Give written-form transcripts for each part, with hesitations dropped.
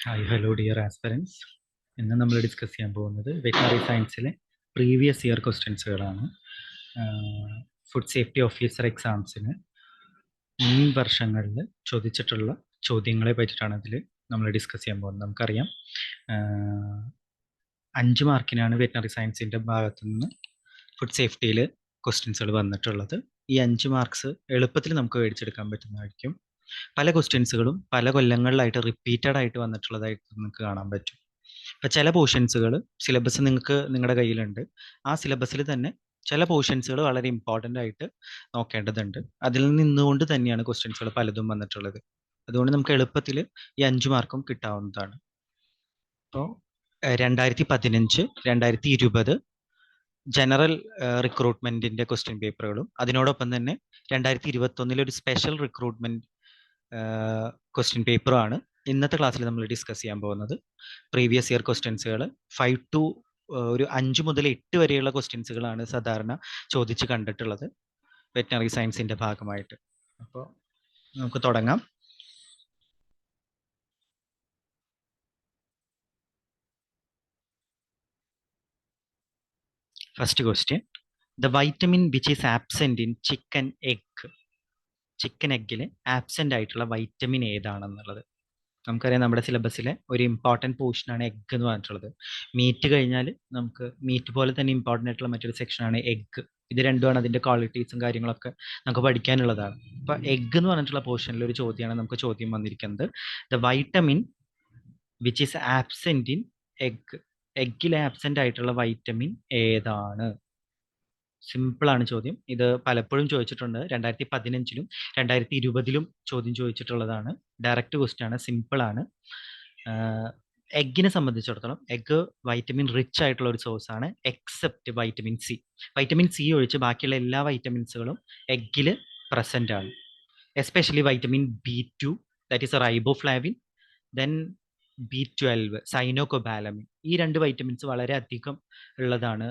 Hello dear aspirants. ഇന്ന് നമ്മൾ discuss ചെയ്യാൻ പോകുന്നത് വെറ്ററിനറി സയൻസിലെ പ്രീവിയസ് ഇയർ ക്വസ്റ്റ്യൻസുകളാണ്. ഫുഡ് സേഫ്റ്റി ഓഫീസർ എക്സാംസിന് മുൻ വർഷങ്ങളിൽ ചോദിച്ചിട്ടുള്ള ചോദ്യങ്ങളെ പറ്റിയിട്ടാണ് ഇതിൽ നമ്മൾ ഡിസ്കസ് ചെയ്യാൻ പോകുന്നത്. നമുക്കറിയാം 5 മാർക്കിനാണ് വെറ്ററിനറി സയൻസിൻ്റെ ഭാഗത്തു നിന്ന് ഫുഡ് സേഫ്റ്റിയിൽ ക്വസ്റ്റ്യൻസുകൾ വന്നിട്ടുള്ളത്. ഈ 5 മാർക്സ് എളുപ്പത്തിൽ നമുക്ക് മേടിച്ചെടുക്കാൻ പറ്റുന്നതായിരിക്കും. പല ക്വസ്റ്റ്യൻസുകളും പല കൊല്ലങ്ങളിലായിട്ട് റിപ്പീറ്റഡ് ആയിട്ട് വന്നിട്ടുള്ളതായിട്ട് നിങ്ങൾക്ക് കാണാൻ പറ്റും. ഇപ്പം ചില പോർഷൻസുകൾ സിലബസ് നിങ്ങളുടെ കയ്യിലുണ്ട്. ആ സിലബസിൽ തന്നെ ചില പോർഷൻസുകൾ വളരെ ഇമ്പോർട്ടൻ്റ് ആയിട്ട് നോക്കേണ്ടതുണ്ട്. അതിൽ നിന്നുകൊണ്ട് തന്നെയാണ് ക്വസ്റ്റ്യൻസുകൾ പലതും വന്നിട്ടുള്ളത്. അതുകൊണ്ട് നമുക്ക് എളുപ്പത്തിൽ ഈ 5 മാർക്കും കിട്ടാവുന്നതാണ്. അപ്പോൾ 2015, 2020 ജനറൽ റിക്രൂട്ട്മെൻറ്റിൻ്റെ ക്വസ്റ്റ്യൻ പേപ്പറുകളും അതിനോടൊപ്പം തന്നെ 2021 ഒരു സ്പെഷ്യൽ റിക്രൂട്ട്മെൻറ്റ് ക്വസ്റ്റ്യൻ പേപ്പറാണ് ഇന്നത്തെ ക്ലാസ്സിൽ നമ്മൾ ഡിസ്കസ് ചെയ്യാൻ പോകുന്നത്. പ്രീവിയസ് ഇയർ ക്വസ്റ്റ്യൻസുകൾ 5 to 5 മുതൽ 8 വരെയുള്ള ക്വസ്റ്റ്യൻസുകളാണ് സാധാരണ ചോദിച്ച് കണ്ടിട്ടുള്ളത് വെറ്ററിനറി സയൻസിൻ്റെ ഭാഗമായിട്ട്. അപ്പോൾ നമുക്ക് തുടങ്ങാം. First question, the vitamin which is absent in chicken egg. Chicken എഗ്ഗിൽ ആബ്സെൻ്റ് ആയിട്ടുള്ള വൈറ്റമിൻ ഏതാണെന്നുള്ളത് നമുക്കറിയാം. നമ്മുടെ സിലബസിലെ ഒരു ഇമ്പോർട്ടൻറ്റ് പോർഷനാണ് എഗ്ഗ് എന്ന് പറഞ്ഞിട്ടുള്ളത്. മീറ്റ് കഴിഞ്ഞാൽ നമുക്ക് മീറ്റ് പോലെ തന്നെ ഇമ്പോർട്ടൻ്റ് ആയിട്ടുള്ള മറ്റൊരു സെക്ഷനാണ് എഗ്ഗ്. ഇത് രണ്ടുമാണ് അതിൻ്റെ ക്വാളിറ്റീസും കാര്യങ്ങളൊക്കെ നമുക്ക് പഠിക്കാനുള്ളതാണ്. അപ്പോൾ എഗ്ഗ് എന്ന് പറഞ്ഞിട്ടുള്ള പോർഷനിൽ ഒരു ചോദ്യമാണ് നമുക്ക് ചോദ്യം വന്നിരിക്കുന്നത്. The vitamin which is absent in egg. എഗ്ഗിൽ ആബ്സെൻ്റ് ആയിട്ടുള്ള വൈറ്റമിൻ ഏതാണ്? സിമ്പിളാണ് ചോദ്യം. ഇത് പലപ്പോഴും ചോദിച്ചിട്ടുണ്ട്. 2015-ലും 2020-ലും ചോദ്യം ചോദിച്ചിട്ടുള്ളതാണ്. ഡയറക്റ്റ് ക്വസ്റ്റ്യൻ ആണ്, സിമ്പിളാണ്. എഗ്ഗിനെ സംബന്ധിച്ചിടത്തോളം എഗ്ഗ് വൈറ്റമിൻ റിച്ച് ആയിട്ടുള്ള ഒരു സോഴ്സ് ആണ്, except vitamin C. Vitamin C ഒഴിച്ച് ബാക്കിയുള്ള എല്ലാ വൈറ്റമിൻസുകളും എഗ്ഗിൽ പ്രസൻ്റ് ആണ്. Especially vitamin B2, that is riboflavin, then B12, സൈനോകൊബാലമിൻ. ഈ 2 വൈറ്റമിൻസ് വളരെ അധികം ഉള്ളതാണ്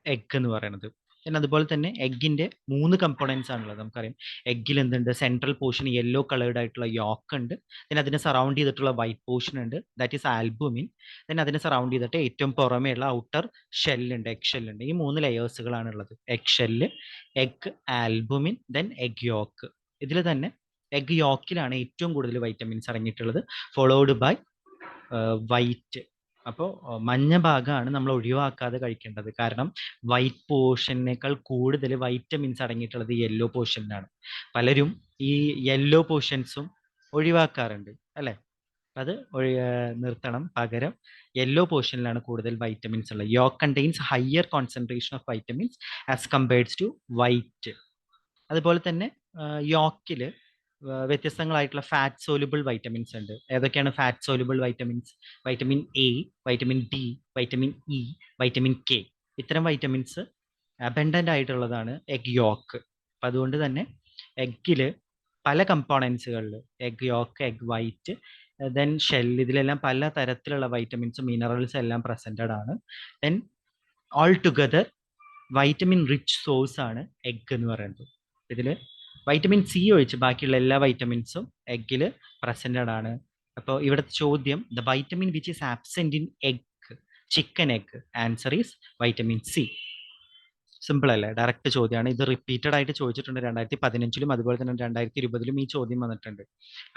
എഗ് എന്ന് പറയുന്നത്. പിന്നെ അതുപോലെ തന്നെ എഗ്ഗിൻ്റെ 3 കമ്പോണൻസ് ആണുള്ളത്. നമുക്കറിയാം എഗ്ഗിൽ എന്തുണ്ട്? സെൻട്രൽ പോർഷൻ യെല്ലോ കളേർഡ് ആയിട്ടുള്ള യോക്ക് ഉണ്ട്. then അതിനെ സറൗണ്ട് ചെയ്തിട്ടുള്ള വൈറ്റ് പോർഷൻ ഉണ്ട്, ദാറ്റ് ഈസ് ആൽബുമിൻ. then അതിനെ സറൗണ്ട് ചെയ്തിട്ട് ഏറ്റവും പുറമേയുള്ള ഔട്ടർ ഷെല്ലുണ്ട്, എഗ് ഷെല്ലുണ്ട്. ഈ 3 ലെയേഴ്സുകളാണ് ഉള്ളത്. Egg shell, egg albumin, then egg yoke. ഇതിൽ തന്നെ എഗ് യോക്കിലാണ് ഏറ്റവും കൂടുതൽ വൈറ്റമിൻസ് അടങ്ങിയിട്ടുള്ളത്, ഫോളോഡ് ബൈ വൈറ്റ്. അപ്പോൾ മഞ്ഞ ഭാഗമാണ് നമ്മൾ ഒഴിവാക്കാതെ കഴിക്കേണ്ടത്. കാരണം വൈറ്റ് പോർഷനേക്കാൾ കൂടുതൽ വൈറ്റമിൻസ് അടങ്ങിയിട്ടുള്ളത് യെല്ലോ പോർഷനിലാണ്. പലരും ഈ യെല്ലോ പോർഷൻസും ഒഴിവാക്കാറുണ്ട് അല്ലേ? അത് നിർത്തണം. പകരം യെല്ലോ പോർഷനിലാണ് കൂടുതൽ വൈറ്റമിൻസ് ഉള്ളത്. Yolk contains higher concentration of vitamins as compared to white. അതുപോലെ തന്നെ യോക്കിൽ വ്യത്യസ്തങ്ങളായിട്ടുള്ള ഫാറ്റ് സോലുബിൾ വൈറ്റമിൻസ് ഉണ്ട്. ഏതൊക്കെയാണ് fat soluble vitamins? Vitamin A, vitamin D, vitamin E, vitamin K. ഇത്തരം വൈറ്റമിൻസ് അബൻഡൻ്റ് ആയിട്ടുള്ളതാണ് എഗ് യോക്ക്. അപ്പം അതുകൊണ്ട് തന്നെ എഗ്ഗിൽ പല കമ്പോണൻസുകളിൽ egg yolk, egg white, then shell, ഇതിലെല്ലാം പല തരത്തിലുള്ള വൈറ്റമിൻസും മിനറൽസും എല്ലാം പ്രസൻറ്റഡ് ആണ്. Then all together vitamin rich source ആണ് എഗ് എന്ന് പറയുന്നത്. ഇതിൽ വൈറ്റമിൻ സി ഒഴിച്ച് ബാക്കിയുള്ള എല്ലാ വൈറ്റമിൻസും എഗ്ഗിൽ പ്രസൻറ്റഡ് ആണ്. അപ്പോൾ ഇവിടുത്തെ ചോദ്യം, the vitamin which is absent in egg, chicken egg, answer is vitamin C. Simple അല്ലേ? ഡയറക്റ്റ് ചോദ്യമാണ്. ഇത് റിപ്പീറ്റഡ് ആയിട്ട് ചോദിച്ചിട്ടുണ്ട് 2015-ലും അതുപോലെ തന്നെ 2020-ലും ഈ ചോദ്യം വന്നിട്ടുണ്ട്.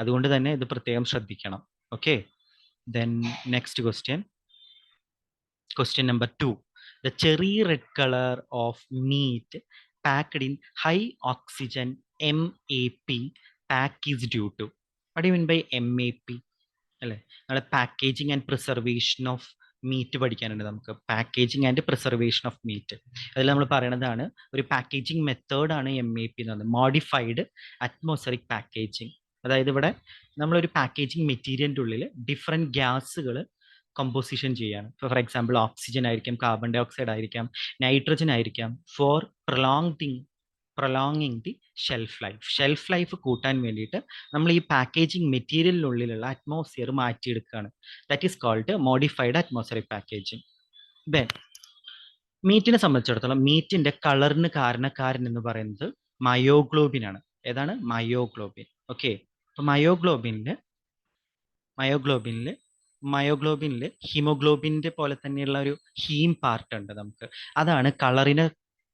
അതുകൊണ്ട് തന്നെ ഇത് പ്രത്യേകം ശ്രദ്ധിക്കണം. Okay, then next question, question number 2. The cherry red color of meat packed in high oxygen MAP pack is due to. What do you mean by MAP? അല്ലേ, നമ്മൾ packaging and preservation of meet പഠിക്കാനുണ്ട് നമുക്ക്. Packaging and preservation of meet, അതിൽ നമ്മൾ പറയണതാണ് ഒരു packaging മെത്തേഡാണ് MAP എന്ന് പറയുന്നത്, മോഡിഫൈഡ് അറ്റ്മോസ്ഫറിക് പാക്കേജിങ്. അതായത് ഇവിടെ നമ്മളൊരു പാക്കേജിങ് മെറ്റീരിയലിൻ്റെ ഉള്ളിൽ ഡിഫറെൻറ്റ് ഗ്യാസുകൾ കമ്പോസിഷൻ ചെയ്യാണ്. ഫോർ എക്സാമ്പിൾ ഓക്സിജൻ ആയിരിക്കാം, കാർബൺ ഡൈ ഓക്സൈഡ് ആയിരിക്കാം, നൈട്രജൻ ആയിരിക്കാം, for prolonging the shelf life കൂട്ടാൻ വേണ്ടിയിട്ട് നമ്മൾ ഈ പാക്കേജിങ് മെറ്റീരിയലിനുള്ളിലുള്ള അറ്റ്മോസ്ഫിയർ മാറ്റിയെടുക്കുകയാണ്. That is called modified atmospheric packaging. Then മീറ്റിനെ സംബന്ധിച്ചിടത്തോളം മീറ്റിന്റെ കളറിന് കാരണക്കാരൻ എന്ന് പറയുന്നത് മയോഗ്ലോബിൻ ആണ്. ഏതാണ്? മയോഗ്ലോബിൻ. ഓക്കെ, അപ്പോൾ മയോഗ്ലോബിനിൽ മയോഗ്ലോബിനിൽ ഹീമോഗ്ലോബിൻ്റെ പോലെ തന്നെയുള്ള ഒരു ഹീം പാർട്ട് ഉണ്ട് നമുക്ക്. അതാണ് കളറിനെ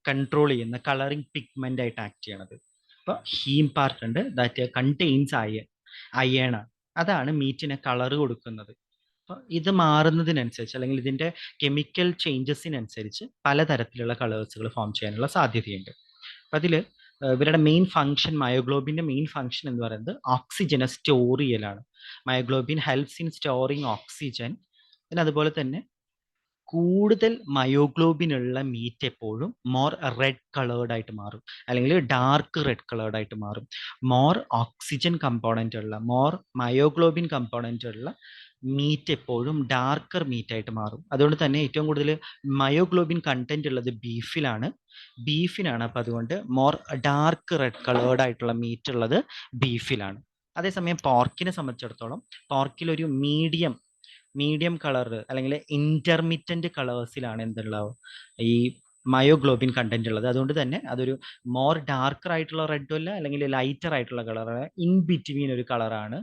കൺട്രോൾ ചെയ്യുന്ന കളറിങ് പിഗ്മെന്റ് ആയിട്ട് ആക്ട് ചെയ്യണത്. അപ്പോൾ ഹീം പാർട്ട് ഉണ്ട് ദാറ്റ് കണ്ടെയ്ൻസ് അയേൺ. അതാണ് മീറ്റിന് കളർ കൊടുക്കുന്നത്. അപ്പോൾ ഇത് മാറുന്നതിനനുസരിച്ച് അല്ലെങ്കിൽ ഇതിൻ്റെ കെമിക്കൽ ചേഞ്ചസിനനുസരിച്ച് പലതരത്തിലുള്ള കളേഴ്സുകൾ ഫോം ചെയ്യാനുള്ള സാധ്യതയുണ്ട്. അപ്പം അതിൽ ഇവരുടെ മെയിൻ ഫംഗ്ഷൻ, മയോഗ്ലോബിൻ്റെ മെയിൻ ഫംഗ്ഷൻ എന്ന് പറയുന്നത് ഓക്സിജനെ സ്റ്റോർ ചെയ്യലാണ്. Myoglobin helps in storing oxygen. പിന്നെ അതുപോലെ തന്നെ കൂടുതൽ മയോഗ്ലോബിൻ ഉള്ള മീറ്റ് എപ്പോഴും മോർ റെഡ് കളേർഡ് ആയിട്ട് മാറും, അല്ലെങ്കിൽ ഡാർക്ക് റെഡ് കളേർഡ് ആയിട്ട് മാറും. മോർ ഓക്സിജൻ കമ്പോണൻ്റ് ഉള്ള, മോർ മയോഗ്ലോബിൻ കമ്പോണൻ്റ് ഉള്ള മീറ്റ് എപ്പോഴും ഡാർക്കർ മീറ്റ് ആയിട്ട് മാറും. അതുകൊണ്ട് തന്നെ ഏറ്റവും കൂടുതൽ മയോഗ്ലോബിൻ കണ്ടന്റ് ഉള്ളത് ബീഫിനാണ്. അപ്പം അതുകൊണ്ട് മോർ ഡാർക്ക് റെഡ് കളേർഡ് ആയിട്ടുള്ള മീറ്റ് ഉള്ളത് ബീഫിലാണ്. അതേസമയം പോർക്കിനെ സംബന്ധിച്ചിടത്തോളം പോർക്കിൽ ഒരു മീഡിയം കളർ അല്ലെങ്കിൽ ഇന്റർമിറ്റന്റ് കളേഴ്സിലാണ് എന്തുള്ളത്, ഈ മയോഗ്ലോബിൻ കണ്ടന്റ് ഉള്ളത്. അതുകൊണ്ട് തന്നെ അതൊരു മോർ ഡാർക്കർ ആയിട്ടുള്ള റെഡും അല്ല, അല്ലെങ്കിൽ ലൈറ്റർ ആയിട്ടുള്ള കളറാണ്, ഇൻ ബിറ്റ്വീൻ ഒരു കളറാണ്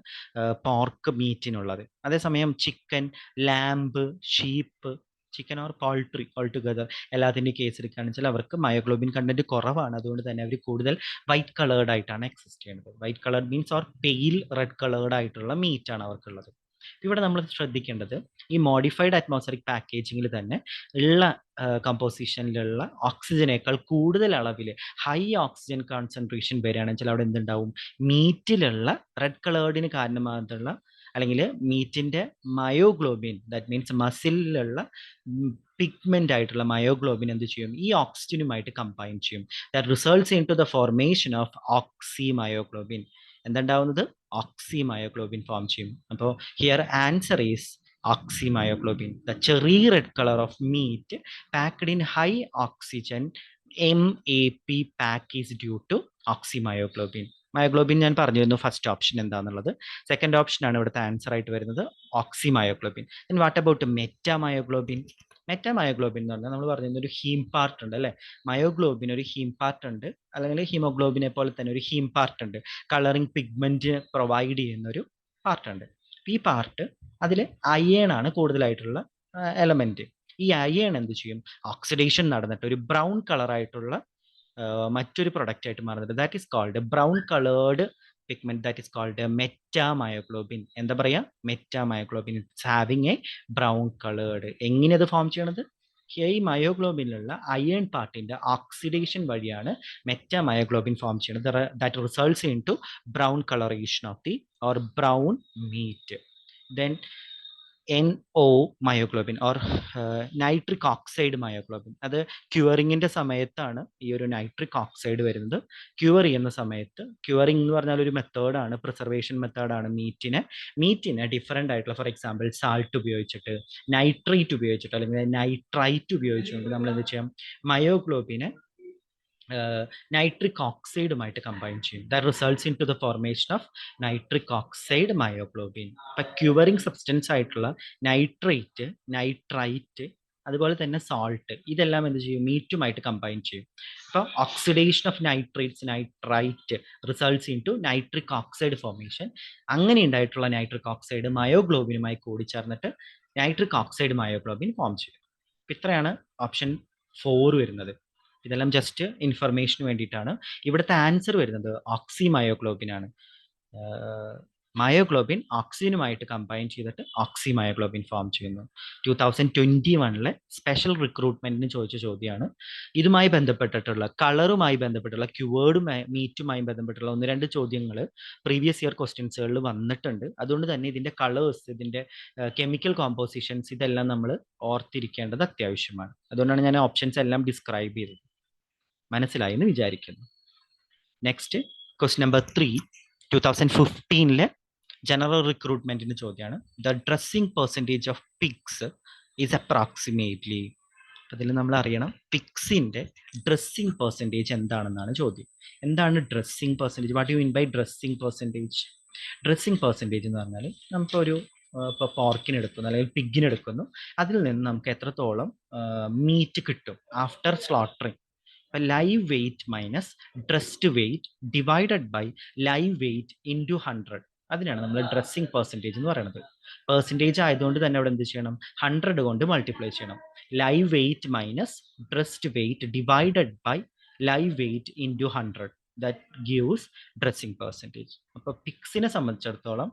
പോർക്ക് മീറ്റിനുള്ളത്. അതേസമയം chicken, lamp, sheep, chicken or poultry all together എല്ലാത്തിൻ്റെയും കേസ് എടുക്കുകയാണെന്ന് വെച്ചാൽ അവർക്ക് മയോഗ്ലോബിൻ കണ്ടന്റ് കുറവാണ്. അതുകൊണ്ട് തന്നെ അവർ കൂടുതൽ വൈറ്റ് കളേർഡ് ആയിട്ടാണ് എക്സിസ്റ്റ് ചെയ്യുന്നത്. White coloured means or pale red coloured ആയിട്ടുള്ള മീറ്റാണ് അവർക്കുള്ളത്. ഇവിടെ നമ്മൾ ശ്രദ്ധിക്കേണ്ടത് ഈ മോഡിഫൈഡ് അറ്റ്മോസ്ഫറിക് പാക്കേജിങ്ങിൽ തന്നെ ഉള്ള കമ്പോസിഷനിലുള്ള ഓക്സിജനേക്കാൾ കൂടുതൽ അളവിൽ ഹൈ ഓക്സിജൻ കോൺസെൻട്രേഷൻ വരികയാണെന്ന് വെച്ചാൽ അവിടെ എന്തുണ്ടാവും, മീറ്റിലുള്ള റെഡ് കളേർഡിന് കാരണമാകുന്ന അല്ലെങ്കിൽ മീറ്റിന്റെ മയോഗ്ലോബിൻ, ദാറ്റ് മീൻസ് മസിലിലുള്ള പിഗ്മെന്റ് ആയിട്ടുള്ള മയോഗ്ലോബിൻ എന്ത് ചെയ്യും, ഈ ഓക്സിജനുമായിട്ട് കമ്പൈൻ ചെയ്യും. That results in to the formation of oxy myoglobin. എന്തുണ്ടാവുന്നത്, ഓക്സി മയോഗ്ലോബിൻ ഫോം ചെയ്യും. അപ്പോൾ here answer is oxy myoglobin. The cherry red color of meat packed in high oxygen MAP pack is due to oxy myoglobin. Myoglobin ഞാൻ പറഞ്ഞിരുന്നു first option എന്താണെന്നുള്ളത്. Second option ആണ് ഇവിടുത്തെ answer ആയിട്ട് വരുന്നത്, oxy myoglobin. Then what about metamyoglobin? Metamyoglobin എന്ന് പറഞ്ഞാൽ നമ്മൾ പറഞ്ഞിരുന്ന ഒരു ഹീം പാർട്ട് ഉണ്ട് അല്ലേ. മയോഗ്ലോബിൻ ഒരു ഹീം പാർട്ട് ഉണ്ട്, അല്ലെങ്കിൽ ഹീമോഗ്ലോബിനെ പോലെ തന്നെ ഒരു ഹീം പാർട്ട് ഉണ്ട്, കളറിംഗ് പിഗ്മെന്റ് പ്രൊവൈഡ് ചെയ്യുന്ന ഒരു പാർട്ട് ഉണ്ട്. ഈ പാർട്ട് അതിൽ അയേൺ ആണ് കൂടുതലായിട്ടുള്ള എലമെന്റ്. ഈ അയേൺ എന്ത് ചെയ്യും, ഓക്സിഡേഷൻ നടന്നിട്ട് ഒരു ബ്രൗൺ കളർ ആയിട്ടുള്ള മറ്റൊരു പ്രൊഡക്റ്റ് ആയിട്ട് മാറുന്നുണ്ട്. That is called brown coloured pigment, that is called metamyoglobin. എന്താ പറയാ, metamyoglobin. It's having a brown coloured. എങ്ങനെ അത് ഫോം ചെയ്യണത്, ഈ മയോഗ്ലോബിനിലുള്ള അയേൺ പാർട്ടിന്റെ ഓക്സിഡേഷൻ വഴിയാണ് മെറ്റാമയോഗ്ലോബിൻ ഫോം ചെയ്യുന്നത്. That results in to brown colouration of the or brown meat. Then NO myoglobin or nitric oxide myoglobin. അത് ക്യൂറിങ്ങിന്റെ സമയത്താണ് ഈ ഒരു നൈട്രിക് ഓക്സൈഡ് വരുന്നത്. ക്യൂർ ചെയ്യുന്ന സമയത്ത്, ക്യൂറിംഗ് എന്ന് പറഞ്ഞാൽ ഒരു മെത്തേഡാണ്, പ്രിസർവേഷൻ മെത്തേഡാണ്. മീറ്റിനെ ഡിഫറെൻ്റ് ആയിട്ടുള്ള, ഫോർ എക്സാമ്പിൾ സാൾട്ട് ഉപയോഗിച്ചിട്ട്, നൈട്രേറ്റ് ഉപയോഗിച്ചിട്ട്, അല്ലെങ്കിൽ നൈട്രൈറ്റ് ഉപയോഗിച്ചുകൊണ്ട് നമ്മൾ എന്ത് ചെയ്യാം, മയോഗ്ലോബിനെ നൈട്രിക് ഓക്സൈഡുമായിട്ട് കമ്പൈൻ ചെയ്യും. That results in to the formation of nitric oxide myoglobin. ഇപ്പം ക്യൂറിംഗ് സബ്സ്റ്റൻസ് ആയിട്ടുള്ള നൈട്രേറ്റ്, നൈട്രൈറ്റ്, അതുപോലെ തന്നെ സോൾട്ട്, ഇതെല്ലാം എന്ത് ചെയ്യും, മീറ്റുമായിട്ട് കമ്പൈൻ ചെയ്യും. അപ്പോൾ oxidation of nitrates, nitrite results in to nitric oxide formation. അങ്ങനെ ഉണ്ടായിട്ടുള്ള നൈട്രിക് ഓക്സൈഡ് മയോഗ്ലോബിനുമായി കൂടിച്ചേർന്നിട്ട് നൈട്രിക് ഓക്സൈഡ് മയോഗ്ലോബിൻ ഫോം ചെയ്യും. ഇത്രയാണ് ഓപ്ഷൻ 4 വരുന്നത്. ഇതെല്ലാം ജസ്റ്റ് ഇൻഫർമേഷന് വേണ്ടിയിട്ടാണ്. ഇവിടുത്തെ ആൻസർ വരുന്നത് ഓക്സി മയോഗ്ലോബിൻ ആണ്. മയോഗ്ലോബിൻ ഓക്സിജനുമായിട്ട് കമ്പൈൻ ചെയ്തിട്ട് ഓക്സി മയോഗ്ലോബിൻ ഫോം ചെയ്യുന്നു. 2021 സ്പെഷ്യൽ റിക്രൂട്ട്മെന്റിന് ചോദിച്ച ചോദ്യമാണ്. ഇതുമായി ബന്ധപ്പെട്ടിട്ടുള്ള, കളറുമായി ബന്ധപ്പെട്ടുള്ള, ക്യൂവേർഡ് മീറ്റുമായി ബന്ധപ്പെട്ടുള്ള 1-2 ചോദ്യങ്ങൾ പ്രീവിയസ് ഇയർ ക്വസ്റ്റ്യൻസുകളിൽ വന്നിട്ടുണ്ട്. അതുകൊണ്ട് തന്നെ ഇതിന്റെ കളേഴ്സ്, ഇതിന്റെ കെമിക്കൽ കോമ്പോസിഷൻസ്, ഇതെല്ലാം നമ്മൾ ഓർത്തിരിക്കേണ്ടത് അത്യാവശ്യമാണ്. അതുകൊണ്ടാണ് ഞാൻ ഓപ്ഷൻസ് എല്ലാം ഡിസ്ക്രൈബ് ചെയ്തത്. മനസ്സിലായി എന്ന് വിചാരിക്കുന്നു. നെക്സ്റ്റ് ക്വസ്റ്റ്യൻ നമ്പർ 3, 2015 ജനറൽ റിക്രൂട്ട്മെന്റിന് ചോദ്യമാണ്. The dressing percentage of pigs is approximately. അതിൽ നമ്മൾ അറിയണം പിഗ്സിന്റെ ഡ്രസ്സിംഗ് പെർസെൻറ്റേജ് എന്താണെന്നാണ് ചോദ്യം. എന്താണ് dressing percentage? What you mean by dressing percentage? Dressing percentage എന്ന് പറഞ്ഞാൽ നമുക്കൊരു ഇപ്പോൾ പോർക്കിന് എടുക്കുന്നു അല്ലെങ്കിൽ പിഗിന് എടുക്കുന്നു, അതിൽ നിന്ന് നമുക്ക് എത്രത്തോളം മീറ്റ് കിട്ടും after slaughtering. Live weight minus dressed weight divided by live weight into 100. അതിനാണ് നമ്മൾ ഡ്രസ്സിംഗ് പെർസെൻറ്റേജ് എന്ന് പറയുന്നത്. പെർസെൻറ്റേജ് ആയതുകൊണ്ട് തന്നെ അവിടെ എന്ത് ചെയ്യണം, 100 കൊണ്ട് മൾട്ടിപ്ലൈ ചെയ്യണം. Live weight minus dressed weight divided by live weight into 100 that gives dressing percentage. അപ്പോൾ പിക്സിനെ സംബന്ധിച്ചിടത്തോളം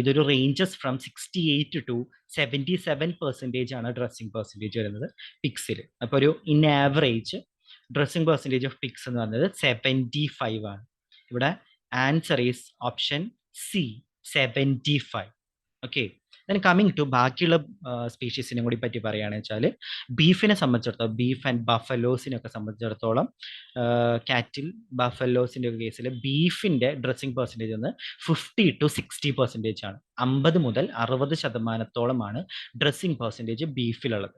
ഇതൊരു റേഞ്ചസ് ഫ്രം 68 to 77% ആണ് ഡ്രസ്സിങ് പെർസെൻറ്റേജ് വരുന്നത് പിക്സിൽ. അപ്പോൾ ഒരു in average dressing percentage of pigs എന്ന് പറയുന്നത് 75 ആണ്. ഇവിടെ answer is option C, 75. Okay, then coming to ബാക്കിയുള്ള സ്പീഷീസിനെ കൂടി പറ്റി പറയുകയാണെന്ന് വെച്ചാൽ ബീഫിനെ സംബന്ധിച്ചിടത്തോളം, ബീഫ് ആൻഡ് ബഫലോസിനൊക്കെ സംബന്ധിച്ചിടത്തോളം, കാറ്റിൽ ബഫലോസിൻ്റെ ഒക്കെ കേസിൽ ബീഫിൻ്റെ ഡ്രസ്സിങ് പെർസെൻറ്റേജ് എന്ന് 50 to 60% ആണ്. 50 മുതൽ 60% ഡ്രസ്സിങ് പെർസെൻറ്റേജ് ബീഫിലുള്ളത്.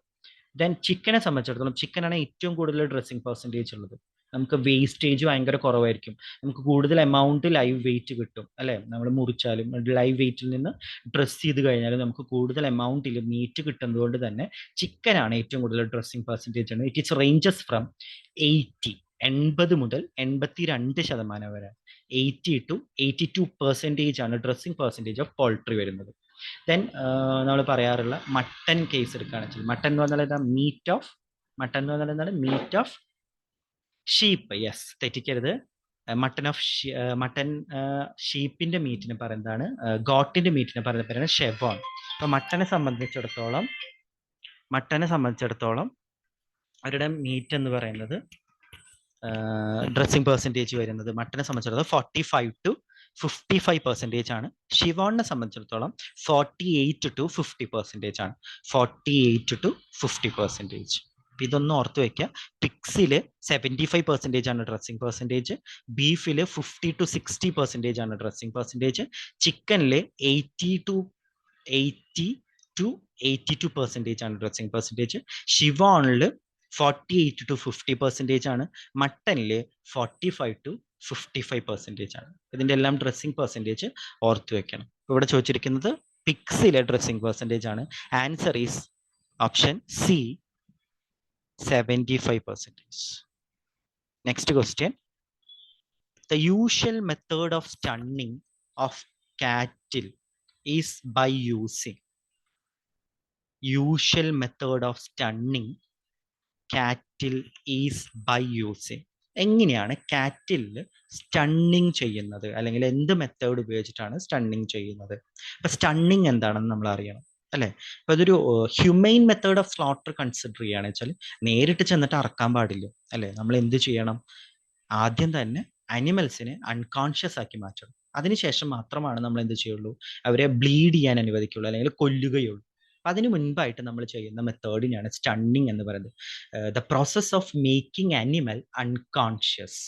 ദെൻ ചിക്കനെ സംബന്ധിച്ചിടത്തോളം ചിക്കനാണ് ഏറ്റവും കൂടുതൽ ഡ്രസ്സിങ് പെർസെൻറ്റേജ് ഉള്ളത്. നമുക്ക് വേസ്റ്റേജ് ഭയങ്കര കുറവായിരിക്കും, നമുക്ക് കൂടുതൽ എമൗണ്ട് ലൈവ് വെയിറ്റ് കിട്ടും അല്ലേ. നമ്മൾ മുറിച്ചാലും ലൈവ് വെയിറ്റിൽ നിന്ന് ഡ്രസ് ചെയ്ത് കഴിഞ്ഞാലും നമുക്ക് കൂടുതൽ എമൗണ്ടിൽ മീറ്റ് കിട്ടുന്നത് കൊണ്ട് തന്നെ ചിക്കനാണ് ഏറ്റവും കൂടുതൽ ഡ്രസ്സിങ് പെർസെൻറ്റേജ് ആണ്. ഇറ്റ് ഈസ് റേഞ്ചസ് ഫ്രം 80 മുതൽ 82% വരെ. 80 to 82% ആണ് ഡ്രസ്സിങ് പെർസെൻറ്റേജ് ഓഫ് പോൾട്രി വരുന്നത്. ദെൻ നമ്മൾ പറയാറുള്ള മട്ടൻ കേസ് എടുക്കുകയാണെന്ന് വെച്ചാൽ, മട്ടൻ എന്ന് പറഞ്ഞാൽ മീറ്റ് ഓഫ് ഷീപ്പ്. യെസ്, തെറ്റിക്കരുത്. മട്ടൻ ഷീപ്പിന്റെ മീറ്റിന് പറയുന്നതാണ്, ഗോട്ടിന്റെ മീറ്റിന് പറയുന്ന പേരാണ് ഷെവോൺ. അപ്പൊ മട്ടനെ സംബന്ധിച്ചിടത്തോളം അവരുടെ മീറ്റ് എന്ന് പറയുന്നത് ഡ്രസ്സിങ് പെർസെൻറ്റേജ് വരുന്നത് മട്ടനെ സംബന്ധിച്ചിടത്തോളം 45 to 55% ആണ്. ഷിവോണിനെ സംബന്ധിച്ചിടത്തോളം 48 to 50% ആണ്. 48 to 50%. ഇതൊന്നും ഓർത്ത് വെക്കുക. പിക്സിൽ 75% ആണ് ഡ്രസ്സിങ് പെർസെൻറ്റേജ്, ബീഫിൽ 50 to 60% ആണ് ഡ്രസ്സിങ് പെർസെൻറ്റേജ്, ചിക്കനിൽ 80 to 82% ആണ് ഡ്രസ്സിങ് പെർസെൻറ്റേജ്, ഷിവോണിൽ 48 to 50% ആണ്, മട്ടനിൽ 45 to 55% ആണ്. ഇതിൻ്റെ എല്ലാം ഡ്രസ്സിങ് പെർസെൻറ്റേജ് ഓർത്ത് വെക്കണം. ഇവിടെ ചോദിച്ചിരിക്കുന്നത് പിക്സിലെ ഡ്രസ്സിങ് പെർസെൻറ്റേജ് ആണ്. Answer is option C, 75%. Next question. The usual method of stunning of cattle is by using. Usual method of stunning cattle is by using. എങ്ങനെയാണ് കാറ്റിൽ സ്റ്റണ്ണിങ് ചെയ്യുന്നത്, അല്ലെങ്കിൽ എന്ത് മെത്തേഡ് ഉപയോഗിച്ചിട്ടാണ് സ്റ്റണ്ണിങ് ചെയ്യുന്നത്? അപ്പൊ സ്റ്റണ്ണിങ് എന്താണെന്ന് നമ്മൾ അറിയണം അല്ലേ. അപ്പൊ അതൊരു humane method of slaughter consider ചെയ്യുകയാണെന്ന് വെച്ചാൽ നേരിട്ട് ചെന്നിട്ട് അറക്കാൻ പാടില്ല അല്ലേ. നമ്മൾ എന്ത് ചെയ്യണം, ആദ്യം തന്നെ അനിമൽസിനെ അൺകോൺഷ്യസ് ആക്കി മാറ്റണം. അതിനുശേഷം മാത്രമാണ് നമ്മൾ എന്ത് ചെയ്യുള്ളൂ, അവരെ ബ്ലീഡ് ചെയ്യാൻ അനുവദിക്കുള്ളൂ അല്ലെങ്കിൽ കൊല്ലുകയുള്ളൂ. അതിനു മുൻപായിട്ട് നമ്മൾ ചെയ്യുന്ന മെത്തേഡിനാണ് സ്റ്റണ്ണിങ് എന്ന് പറയുന്നത്. The process of making animal unconscious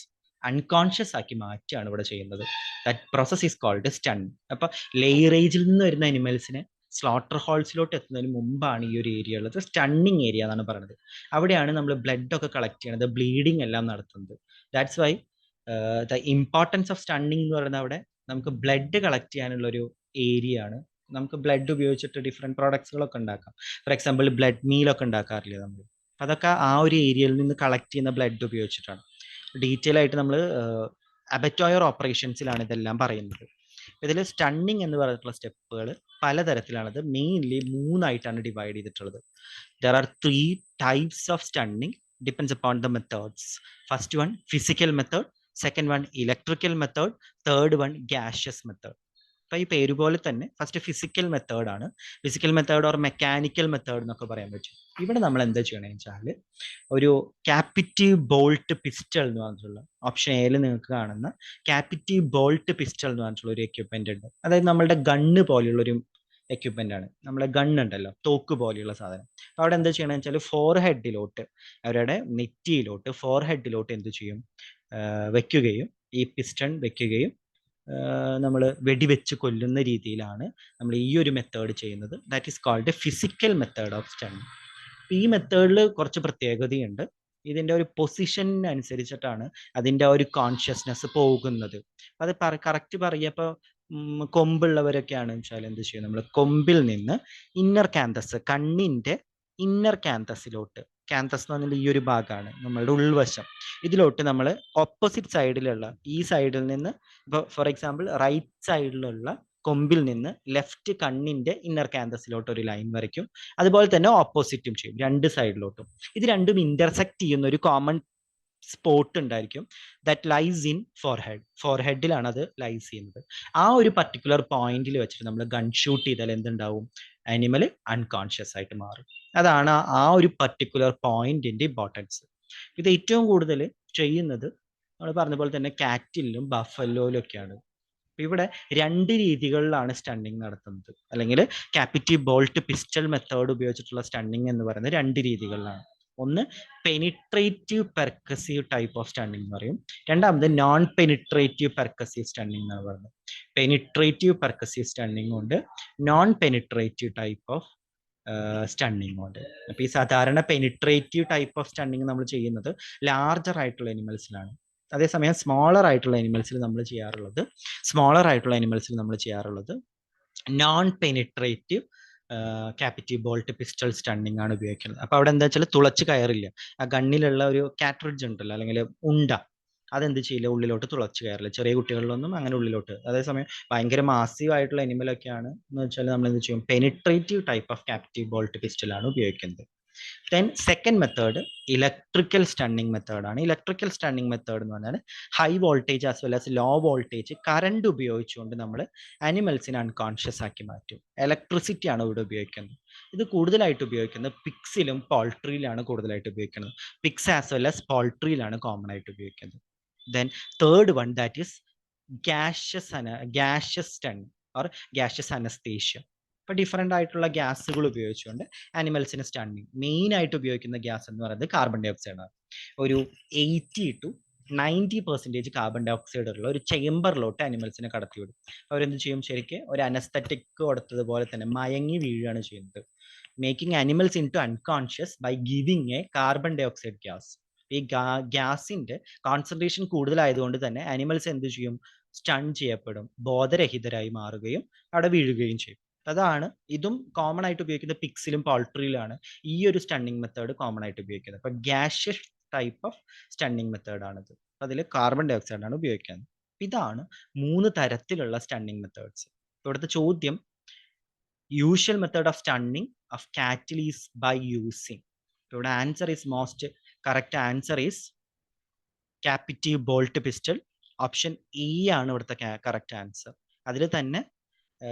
ആക്കി മാറ്റുകയാണ് ഇവിടെ ചെയ്യുന്നത്. That process is called stunning. അപ്പൊ ലെയറേജിൽ നിന്ന് വരുന്ന അനിമൽസിനെ സ്ലോട്ടർ ഹോൾസിലോട്ട് എത്തുന്നതിന് മുമ്പാണ് ഈ ഒരു ഏരിയ ഉള്ളത് സ്റ്റണ്ണിങ് ഏരിയ എന്നാണ് പറയുന്നത്. അവിടെയാണ് നമ്മൾ ബ്ലഡ് ഒക്കെ കളക്ട് ചെയ്യുന്നത്, ബ്ലീഡിങ് എല്ലാം നടത്തുന്നത്. That's why the importance of stunning എന്ന് പറയുന്നത് അവിടെ നമുക്ക് ബ്ലഡ് കളക്ട് ചെയ്യാനുള്ള ഒരു ഏരിയ ആണ്. നമുക്ക് ബ്ലഡ് ഉപയോഗിച്ചിട്ട് ഡിഫറെൻറ്റ് പ്രോഡക്ട്സുകളൊക്കെ ഉണ്ടാക്കാം. ഫോർ എക്സാമ്പിൾ ബ്ലഡ് മീലൊക്കെ ഉണ്ടാക്കാറില്ലേ നമ്മൾ, അതൊക്കെ ആ ഒരു ഏരിയയിൽ നിന്ന് കളക്ട് ചെയ്യുന്ന ബ്ലഡ് ഉപയോഗിച്ചിട്ടാണ്. ഡീറ്റെയിൽ ആയിട്ട് നമ്മൾ അബറ്റോയർ ഓപ്പറേഷൻസിലാണ് ഇതെല്ലാം പറയുന്നത്. ഇതിൽ സ്റ്റണ്ണിങ് എന്ന് പറഞ്ഞിട്ടുള്ള സ്റ്റെപ്പുകൾ പലതരത്തിലാണത്. മെയിൻലി 3 ഡിവൈഡ് ചെയ്തിട്ടുള്ളത്. There are 3 types of stunning, depends upon the methods. First one physical method, second one electrical method, third one gaseous method. അപ്പോൾ ഈ പേര് പോലെ തന്നെ ഫസ്റ്റ് ഫിസിക്കൽ മെത്തേഡ് ആണ്. Physical method or mechanical method എന്നൊക്കെ പറയാൻ പറ്റും. ഇവിടെ നമ്മൾ എന്താ ചെയ്യണമെന്ന് വെച്ചാൽ ഒരു ക്യാപിറ്റീവ് ബോൾട്ട് പിസ്റ്റൾ എന്ന് പറഞ്ഞിട്ടുള്ള ഓപ്ഷൻ എയിൽ നിങ്ങൾക്ക് കാണുന്ന ക്യാപിറ്റീവ് ബോൾട്ട് പിസ്റ്റൾ എന്ന് പറഞ്ഞിട്ടുള്ള ഒരു എക്യുപ്മെന്റ് ഉണ്ട്. അതായത് നമ്മളുടെ ഗണ്ണ് പോലെയുള്ള ഒരു എക്യുപ്മെന്റ് ആണ്. നമ്മളെ ഗണ്ണ് ഉണ്ടല്ലോ, തോക്ക് പോലെയുള്ള സാധനം. അപ്പോൾ അവിടെ എന്താ ചെയ്യണമെന്ന് വെച്ചാൽ ഫോർഹെഡിലോട്ട്, അവരുടെ നെറ്റിയിലോട്ട് ഫോർഹെഡിലോട്ട് എന്ത് ചെയ്യും, വെക്കുകയും ഈ പിസ്റ്റൺ വെക്കുകയും നമ്മൾ വെടിവെച്ച് കൊല്ലുന്ന രീതിയിലാണ് നമ്മൾ ഈ ഒരു മെത്തേഡ് ചെയ്യുന്നത്. That is called physical method of stunning. ഈ മെത്തേഡിൽ കുറച്ച് പ്രത്യേകതയുണ്ട്. ഇതിൻ്റെ ഒരു പൊസിഷനനുസരിച്ചിട്ടാണ് അതിൻ്റെ ഒരു കോൺഷ്യസ്നെസ് പോകുന്നത്. അത് കറക്റ്റ് പറയുമ്പോൾ കൊമ്പുള്ളവരൊക്കെയാണ് വെച്ചാൽ എന്ത് ചെയ്യും, നമ്മൾ കൊമ്പിൽ നിന്ന് ഇന്നർ ക്യാന്തസ്, കണ്ണിൻ്റെ ഇന്നർ ക്യാന്തസിലോട്ട്, ക്യാന്തസ് എന്ന് പറഞ്ഞാൽ ഈ ഒരു ഭാഗമാണ് നമ്മളുടെ ഉൾവശം, ഇതിലോട്ട് നമ്മൾ ഓപ്പോസിറ്റ് സൈഡിലുള്ള ഈ സൈഡിൽ നിന്ന്, ഇപ്പോൾ ഫോർ എക്സാമ്പിൾ റൈറ്റ് സൈഡിലുള്ള കൊമ്പിൽ നിന്ന് ലെഫ്റ്റ് കണ്ണിന്റെ ഇന്നർ ക്യാമ്പസിലോട്ട് ഒരു ലൈൻ വരയ്ക്കും. അതുപോലെ തന്നെ ഓപ്പോസിറ്റും ചെയ്യും, രണ്ട് സൈഡിലോട്ടും. ഇത് രണ്ടും ഇന്റർസെക്ട് ചെയ്യുന്ന ഒരു കോമൺ സ്പോട്ട് ഉണ്ടായിരിക്കും, ദാറ്റ് ലൈസ് ഇൻ ഫോർഹെഡിലാണ് അത് ലൈസ് ചെയ്യുന്നത്. ആ ഒരു പർട്ടിക്കുലർ പോയിന്റിൽ വെച്ചിട്ട് നമ്മൾ ഗൺ ഷൂട്ട് ചെയ്താൽ എന്തുണ്ടാവും? ആനിമൽ അൺകോൺഷ്യസ് ആയിട്ട് മാറും. അതാണ് ആ ഒരു പർട്ടിക്കുലർ പോയിന്റിന്റെ ഇമ്പോർട്ടൻസ്. ഇത് ഏറ്റവും കൂടുതൽ ചെയ്യുന്നത് നമ്മൾ പറഞ്ഞ പോലെ തന്നെ കാറ്റിലും ബഫലോയിലും ഒക്കെയാണ്. ഇവിടെ രണ്ട് രീതികളിലാണ് സ്റ്റണ്ണിങ് നടത്തുന്നത്, അല്ലെങ്കിൽ ക്യാപിറ്റീവ് ബോൾട്ട് പിസ്റ്റൾ മെത്തേഡ് ഉപയോഗിച്ചിട്ടുള്ള സ്റ്റണ്ണിങ് എന്ന് പറയുന്നത് രണ്ട് രീതികളിലാണ്. ഒന്ന് പെനിട്രേറ്റീവ് പെർക്കസീവ് ടൈപ്പ് ഓഫ് സ്റ്റണ്ണിങ് എന്ന് പറയും, രണ്ടാമത് നോൺ പെനിട്രേറ്റീവ് പെർക്കസീവ് സ്റ്റണ്ണിങ് എന്ന് പറയുന്നത്. പെനിട്രേറ്റീവ് പെർക്കസീവ് സ്റ്റണ്ണിങ് ഉണ്ട്, non penetrative type of stunning ഉണ്ട്. അപ്പൊ ഈ സാധാരണ പെനിട്രേറ്റീവ് ടൈപ്പ് ഓഫ് സ്റ്റണ്ണിങ് നമ്മൾ ചെയ്യുന്നത് ലാർജർ ആയിട്ടുള്ള അനിമൽസിലാണ്. അതേസമയം സ്മോളർ ആയിട്ടുള്ള അനിമൽസിൽ നമ്മൾ ചെയ്യാറുള്ളത് non penetrative captive bolt pistol stunning ആണ് ഉപയോഗിക്കുന്നത്. അപ്പൊ അവിടെ എന്താ വെച്ചാൽ തുളച്ച് കയറില്ല, ആ ഗണ്ണിലുള്ള ഒരു കാട്രിഡ്ജ് ഉണ്ടല്ലോ, അല്ലെങ്കിൽ ഉണ്ട, അതെന്ത് ചെയ്യില്ല, ഉള്ളിലോട്ട് തുളച്ച് കയറില്ല. ചെറിയ കുട്ടികളിലൊന്നും അങ്ങനെ ഉള്ളിലോട്ട്. അതേസമയം ഭയങ്കര മാസീവ് ആയിട്ടുള്ള അനിമലൊക്കെയാണ് എന്ന് വെച്ചാൽ നമ്മൾ എന്ത് ചെയ്യും, penetrative type of captive bolt പിസ്റ്റലാണ് ഉപയോഗിക്കുന്നത്. Then second method electrical stunning മെത്തേഡാണ്. ഇലക്ട്രിക്കൽ സ്റ്റണ്ണിങ് മെത്തേഡ് എന്ന് പറഞ്ഞാൽ high voltage as well as low voltage current ഉപയോഗിച്ചുകൊണ്ട് നമ്മൾ അനിമൽസിനെ അൺകോൺഷ്യസ് ആക്കി മാറ്റും. ഇലക്ട്രിസിറ്റി ആണ് ഇവിടെ ഉപയോഗിക്കുന്നത്. ഇത് കൂടുതലായിട്ട് ഉപയോഗിക്കുന്നത് പിക്സിലും പോൾട്രിയിലാണ് കൂടുതലായിട്ട് ഉപയോഗിക്കുന്നത്. പിക്സ് ആസ് വെൽ ആസ് പോൾട്രിയിലാണ് കോമൺ ആയിട്ട് ഉപയോഗിക്കുന്നത്. Then third one, that is gaseous stunning or gaseous anesthesia. ഇപ്പൊ ഡിഫറെന്റ് ആയിട്ടുള്ള ഗ്യാസുകൾ ഉപയോഗിച്ചുകൊണ്ട് അനിമൽസിന് സ്റ്റണ്ണിങ്. മെയിൻ ആയിട്ട് ഉപയോഗിക്കുന്ന ഗ്യാസ് എന്ന് പറയുന്നത് കാർബൺ ഡൈ ഓക്സൈഡ് ആണ്. ഒരു 80 to 90% കാർബൺ ഡൈ ഓക്സൈഡ് ഉള്ള ഒരു ചേമ്പറിലോട്ട് അനിമൽസിനെ കടത്തിവിടും. അവരെന്ത് ചെയ്യും, ശരിക്കും ഒരു അനസ്തറ്റിക് കൊടുത്തതുപോലെ തന്നെ മയങ്ങി വീഴുകയാണ് ചെയ്യുന്നത്. Making animals in to unconscious by giving a carbon dioxide gas. ഈ ഗ്യാസിന്റെ കോൺസെൻട്രേഷൻ കൂടുതലായതുകൊണ്ട് തന്നെ അനിമൽസ് എന്ത് ചെയ്യും, സ്റ്റൺ ചെയ്യപ്പെടും, ബോധരഹിതരായി മാറുകയും അവിടെ വീഴുകയും ചെയ്യും. അതാണ് ഇതും കോമൺ ആയിട്ട് ഉപയോഗിക്കുന്നത് പിക്സിലും പോൾട്രിയിലാണ് ഈ ഒരു സ്റ്റണ്ണിങ് മെത്തേഡ് കോമൺ ആയിട്ട് ഉപയോഗിക്കുന്നത്. അപ്പൊ gaseous type of stunning method ആണിത്. അതിൽ കാർബൺ ഡൈ ഓക്സൈഡ് ആണ് ഉപയോഗിക്കുന്നത്. ഇതാണ് 3 തരത്തിലുള്ള സ്റ്റണ്ണിങ് മെത്തേഡ്സ്. ഇവിടുത്തെ ചോദ്യം usual method of stunning of cattle is by using. ഇവിടെ answer is most correct answer is captive bolt pistol. Option E ആണ് ഇവിടുത്തെ കറക്റ്റ് ആൻസർ. അതിൽ തന്നെ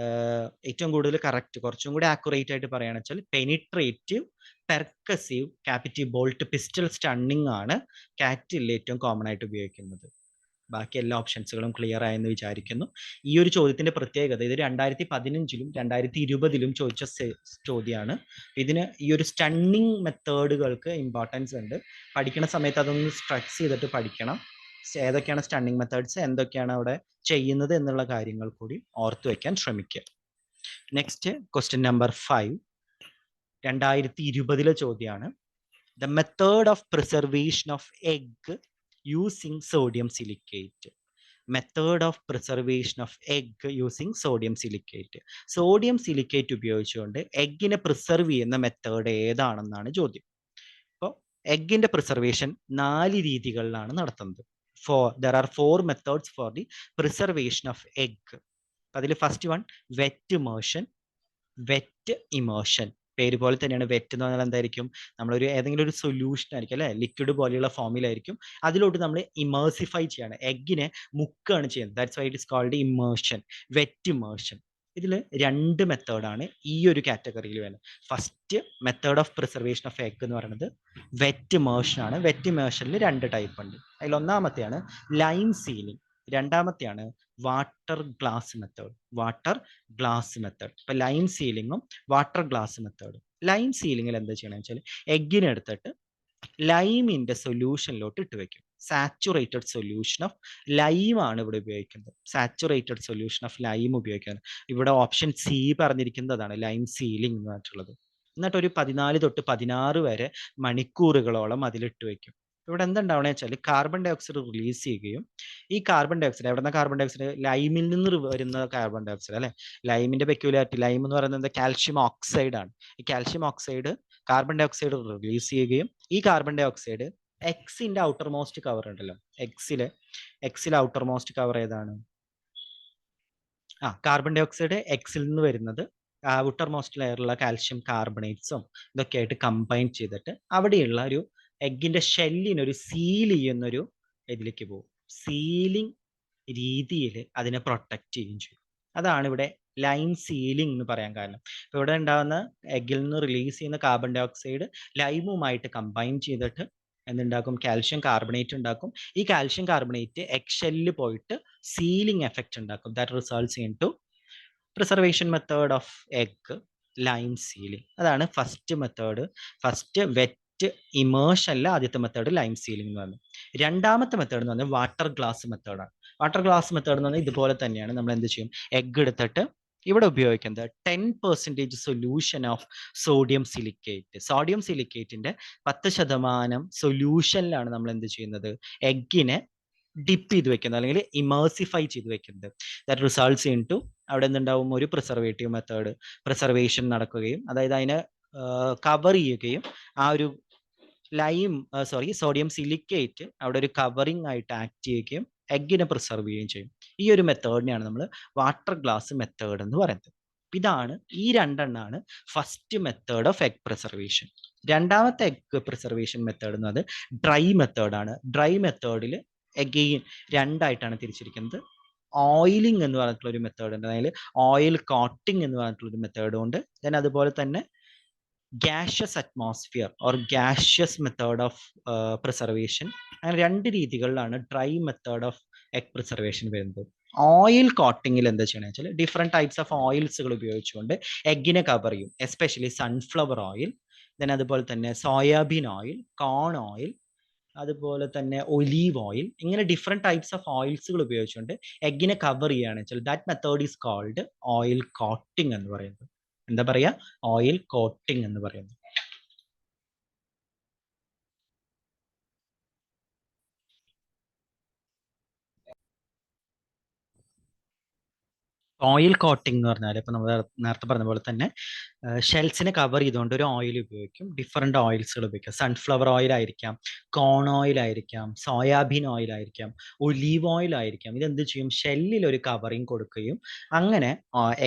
ഏറ്റവും കൂടുതൽ കറക്റ്റ്, കുറച്ചും കൂടി ആക്യുറേറ്റ് ആയിട്ട് പറയുകയാണെന്ന് വെച്ചാൽ penetrative percussive captive bolt pistol stunning ആണ് കാറ്റിൽ ഏറ്റവും കോമൺ ആയിട്ട് ഉപയോഗിക്കുന്നത്. ബാക്കി എല്ലാ ഓപ്ഷൻസുകളും ക്ലിയർ ആയെന്ന് വിചാരിക്കുന്നു. ഈ ഒരു ചോദ്യത്തിന്റെ പ്രത്യേകത, ഇത് 2015-ലും 2020-ലും ചോദിച്ച ചോദ്യമാണ്. ഇതിന് ഈ ഒരു സ്റ്റണ്ണിങ് മെത്തേഡുകൾക്ക് ഇമ്പോർട്ടൻസ് ഉണ്ട്. പഠിക്കുന്ന സമയത്ത് അതൊന്ന് സ്ട്രെസ് ചെയ്തിട്ട് പഠിക്കണം. ഏതൊക്കെയാണ് സ്റ്റണ്ണിങ് മെത്തേഡ്സ്, എന്തൊക്കെയാണ് അവിടെ ചെയ്യുന്നത് എന്നുള്ള കാര്യങ്ങൾ കൂടി ഓർത്തു വെക്കാൻ ശ്രമിക്കുക. നെക്സ്റ്റ് ക്വസ്റ്റ്യൻ നമ്പർ 5, 2020-ലെ ചോദ്യമാണ്. The method of preservation of egg using sodium silicate. Method of preservation of egg using sodium silicate. Sodium silicate ഉപയോഗിച്ചുകൊണ്ട് എഗ്ഗിനെ പ്രിസർവ് ചെയ്യുന്ന മെത്തേഡ് ഏതാണെന്നാണ് ചോദ്യം. അപ്പോൾ എഗ്ഗിന്റെ പ്രിസർവേഷൻ 4 രീതികളിലാണ് നടത്തുന്നത്. there are 4 methods for the preservation of egg. അതിൽ first one wet immersion. പേര് പോലെ തന്നെയാണ്. വെറ്റ് എന്ന് പറഞ്ഞാൽ എന്തായിരിക്കും, നമ്മളൊരു ഏതെങ്കിലും ഒരു സൊല്യൂഷൻ ആയിരിക്കും അല്ലെ, ലിക്വിഡ് പോലെയുള്ള ഫോമിലായിരിക്കും, അതിലോട്ട് നമ്മൾ ഇമേഴ്സിഫൈ ചെയ്യാണ്, എഗ്ഗിനെ മുക്കുകയാണ് ചെയ്യുന്നത്. That's why it is called immersion, wet immersion. ഇതിൽ 2 മെത്തേഡാണ് ഈ ഒരു കാറ്റഗറിയിൽ വരുന്നത്. First method of preservation of egg എന്ന് പറയുന്നത് വെറ്റ് ഇമേർഷൻ ആണ്. വെറ്റ് ഇമേർഷനിൽ 2 ടൈപ്പ് ഉണ്ട്. അതിൽ ഒന്നാമത്തെയാണ് ലൈം സീലിംഗ്, രണ്ടാമത്തെയാണ് വാട്ടർ ഗ്ലാസ് മെത്തേഡ്. ഇപ്പൊ ലൈം സീലിങ്ങും വാട്ടർ ഗ്ലാസ് മെത്തേഡും. ലൈം സീലിങ്ങിൽ എന്താ ചെയ്യണമെന്ന് വെച്ചാൽ എഗ്ഗിനെ എടുത്തിട്ട് ലൈമിന്റെ സൊല്യൂഷനിലോട്ട് ഇട്ട് വെക്കും. സാച്ചുറേറ്റഡ് സൊല്യൂഷൻ ഓഫ് ലൈം ആണ് ഇവിടെ ഉപയോഗിക്കുന്നത്. സാച്ചുറേറ്റഡ് സൊല്യൂഷൻ ഓഫ് ലൈം ഉപയോഗിക്കുന്നത്. ഇവിടെ ഓപ്ഷൻ സി പറഞ്ഞിരിക്കുന്നതാണ് ലൈം സീലിംഗ് എന്ന് പറഞ്ഞിട്ടുള്ളത്. എന്നിട്ട് ഒരു 14 തൊട്ട് 16 വരെ മണിക്കൂറുകളോളം അതിലിട്ട് വെക്കും. ഇവിടെ എന്തുണ്ടാവണമെന്ന് വെച്ചാൽ കാർബൺ ഡൈ ഓക്സൈഡ് റിലീസ് ചെയ്യുകയും, ഈ കാർബൺ ഡൈ ഓക്സൈഡ് എവിടുന്ന കാർബൺ ഡൈ ഓക്സൈഡ്, ലൈമിൽ നിന്ന് വരുന്ന കാർബൺ ഡൈ ഓക്സൈഡ് അല്ലെ. ലൈമിന്റെ പെക്യുലാരിറ്റി, ലൈം എന്ന് പറയുന്നത് കാൽഷ്യം ഓക്സൈഡ് ആണ്. ഈ calcium oxide carbon dioxide release ചെയ്യുകയും, ഈ കാർബൺ ഡൈ ഓക്സൈഡ് എക്സിന്റെ ഔട്ടർ മോസ്റ്റ് കവർ ഉണ്ടല്ലോ, എക്സിലെ ഔട്ടർ മോസ്റ്റ് കവർ ഏതാണ്, കാർബൺ ഡൈ ഓക്സൈഡ് എക്സിൽ നിന്ന് വരുന്നത് ഔട്ടർ മോസ്റ്റ് ലെയറിലുള്ള കാൽഷ്യം കാർബണേറ്റ്സും ഇതൊക്കെ ആയിട്ട് കമ്പൈൻ ചെയ്തിട്ട് അവിടെയുള്ള ഒരു എഗ്ഗിന്റെ ഷെല്ലിനൊരു സീൽ ചെയ്യുന്നൊരു ഇതിലേക്ക് പോകും. സീലിംഗ് രീതിയിൽ അതിനെ പ്രൊട്ടക്റ്റ് ചെയ്യുകയും ചെയ്യും. അതാണ് ഇവിടെ ലൈൻ സീലിംഗ് എന്ന് പറയാൻ കാരണം. ഇപ്പൊ ഇവിടെ ഉണ്ടാകുന്ന എഗ്ഗിൽ നിന്ന് റിലീസ് ചെയ്യുന്ന കാർബൺ ഡൈ ഓക്സൈഡ് ലൈമുമായിട്ട് കമ്പൈൻ ചെയ്തിട്ട് എന്തുണ്ടാക്കും? കാൽഷ്യം കാർബണേറ്റ് ഉണ്ടാക്കും. ഈ കാൽഷ്യം കാർബണേറ്റ് എഗ് ഷെല്ലിൽ പോയിട്ട് സീലിംഗ് എഫക്റ്റ് ഉണ്ടാക്കും. That results in to preservation method of egg, lime sealing. അതാണ് ഫസ്റ്റ് മെത്തേഡ്. ഫസ്റ്റ് വെറ്റ് ഇമേഴ്ഷനിലെ ആദ്യത്തെ മെത്തേഡ് ലൈം സീലിംഗ് എന്ന് പറഞ്ഞു. രണ്ടാമത്തെ മെത്തേഡ് എന്ന് പറഞ്ഞാൽ വാട്ടർ ഗ്ലാസ് മെത്തേഡാണ്. വാട്ടർ ഗ്ലാസ് മെത്തേഡ് എന്ന് പറഞ്ഞാൽ ഇതുപോലെ തന്നെയാണ്. നമ്മൾ എന്ത് ചെയ്യും? എഗ് എടുത്തിട്ട് ഇവിടെ ഉപയോഗിക്കുന്നത് 10% solution of sodium silicate. Sodium സിലിക്കേറ്റിന്റെ 10% സൊല്യൂഷനിലാണ് നമ്മൾ എന്ത് ചെയ്യുന്നത്? എഗ്ഗിനെ ഡിപ്പ് ചെയ്ത് വെക്കുന്നത്, അല്ലെങ്കിൽ ഇമേഴ്സിഫൈ ചെയ്ത് വെക്കുന്നത്. ദാറ്റ് റിസൾട്ട്സ് ഇൻ ടു അവിടെ എന്തുണ്ടാവും? ഒരു പ്രിസർവേറ്റീവ് മെത്തേഡ്, പ്രിസർവേഷൻ നടക്കുകയും, അതായത് അതിനെ കവർ ചെയ്യുകയും, ആ ഒരു സോഡിയം സിലിക്കേറ്റ് അവിടെ ഒരു കവറിങ് ആയിട്ട് ആക്ട് ചെയ്യുകയും എഗ്ഗിനെ പ്രിസർവ് ചെയ്യുകയും ചെയ്യും. ഈ ഒരു മെത്തേഡിനെയാണ് നമ്മൾ വാട്ടർ ഗ്ലാസ് മെത്തേഡ് എന്ന് പറയുന്നത്. ഇതാണ്, ഈ രണ്ടെണ്ണമാണ് first method of egg preservation. രണ്ടാമത്തെ എഗ് പ്രിസർവേഷൻ മെത്തേഡ് എന്ന് പറയുന്നത് ഡ്രൈ മെത്തേഡാണ്. ഡ്രൈ മെത്തേഡിൽ എഗെയിൻ രണ്ടായിട്ടാണ് തിരിച്ചിരിക്കുന്നത്. ഓയിലിംഗ് എന്ന് പറഞ്ഞിട്ടുള്ള ഒരു മെത്തേഡ് ഉണ്ട്, അതായത് ഓയിൽ കോട്ടിംഗ് എന്ന് പറഞ്ഞിട്ടുള്ള ഒരു മെത്തേഡും ഉണ്ട്. ദെൻ അതുപോലെ തന്നെ gaseous atmosphere or gaseous method of preservation. അങ്ങനെ രണ്ട് രീതികളിലാണ് dry method of egg preservation വരുന്നത്. ഓയിൽ കോട്ടിങ്ങിൽ എന്താ ചെയ്യണമെന്ന് വെച്ചാൽ ഡിഫറെൻറ്റ് ടൈപ്സ് ഓഫ് ഓയിൽസുകൾ ഉപയോഗിച്ചുകൊണ്ട് എഗ്ഗിനെ കവർ ചെയ്യും. എസ്പെഷ്യലി സൺഫ്ലവർ ഓയിൽ, ദെൻ അതുപോലെ തന്നെ സോയാബീൻ ഓയിൽ, കോൺ ഓയിൽ, അതുപോലെ തന്നെ ഒലീവ് ഓയിൽ. ഇങ്ങനെ ഡിഫറെൻറ്റ് ടൈപ്സ് ഓഫ് ഓയിൽസുകൾ ഉപയോഗിച്ചുകൊണ്ട് എഗ്ഗിനെ കവർ ചെയ്യുകയാണെന്ന് വെച്ചാൽ that method is called oil coating എന്ന് പറയുന്നത്. എന്താ പറയാ? ഓയിൽ കോട്ടിംഗ് എന്ന് പറയുന്നത്. ഓയിൽ കോട്ടിംഗ് എന്ന് പറഞ്ഞാൽ ഇപ്പൊ നമ്മൾ നേരത്തെ പറഞ്ഞ പോലെ തന്നെ ഷെൽസിനെ കവർ ചെയ്തുകൊണ്ട് ഒരു ഓയിൽ ഉപയോഗിക്കും. ഡിഫറെന്റ് ഓയിൽസുകൾ ഉപയോഗിക്കാം. സൺഫ്ലവർ ഓയിൽ ആയിരിക്കാം, കോൺ ഓയിൽ ആയിരിക്കാം, സോയാബീൻ ഓയിൽ ആയിരിക്കാം, ഒലീവ് ഓയിൽ ആയിരിക്കാം. ഇതെന്ത് ചെയ്യും? ഷെല്ലിൽ ഒരു കവറിങ് കൊടുക്കുകയും അങ്ങനെ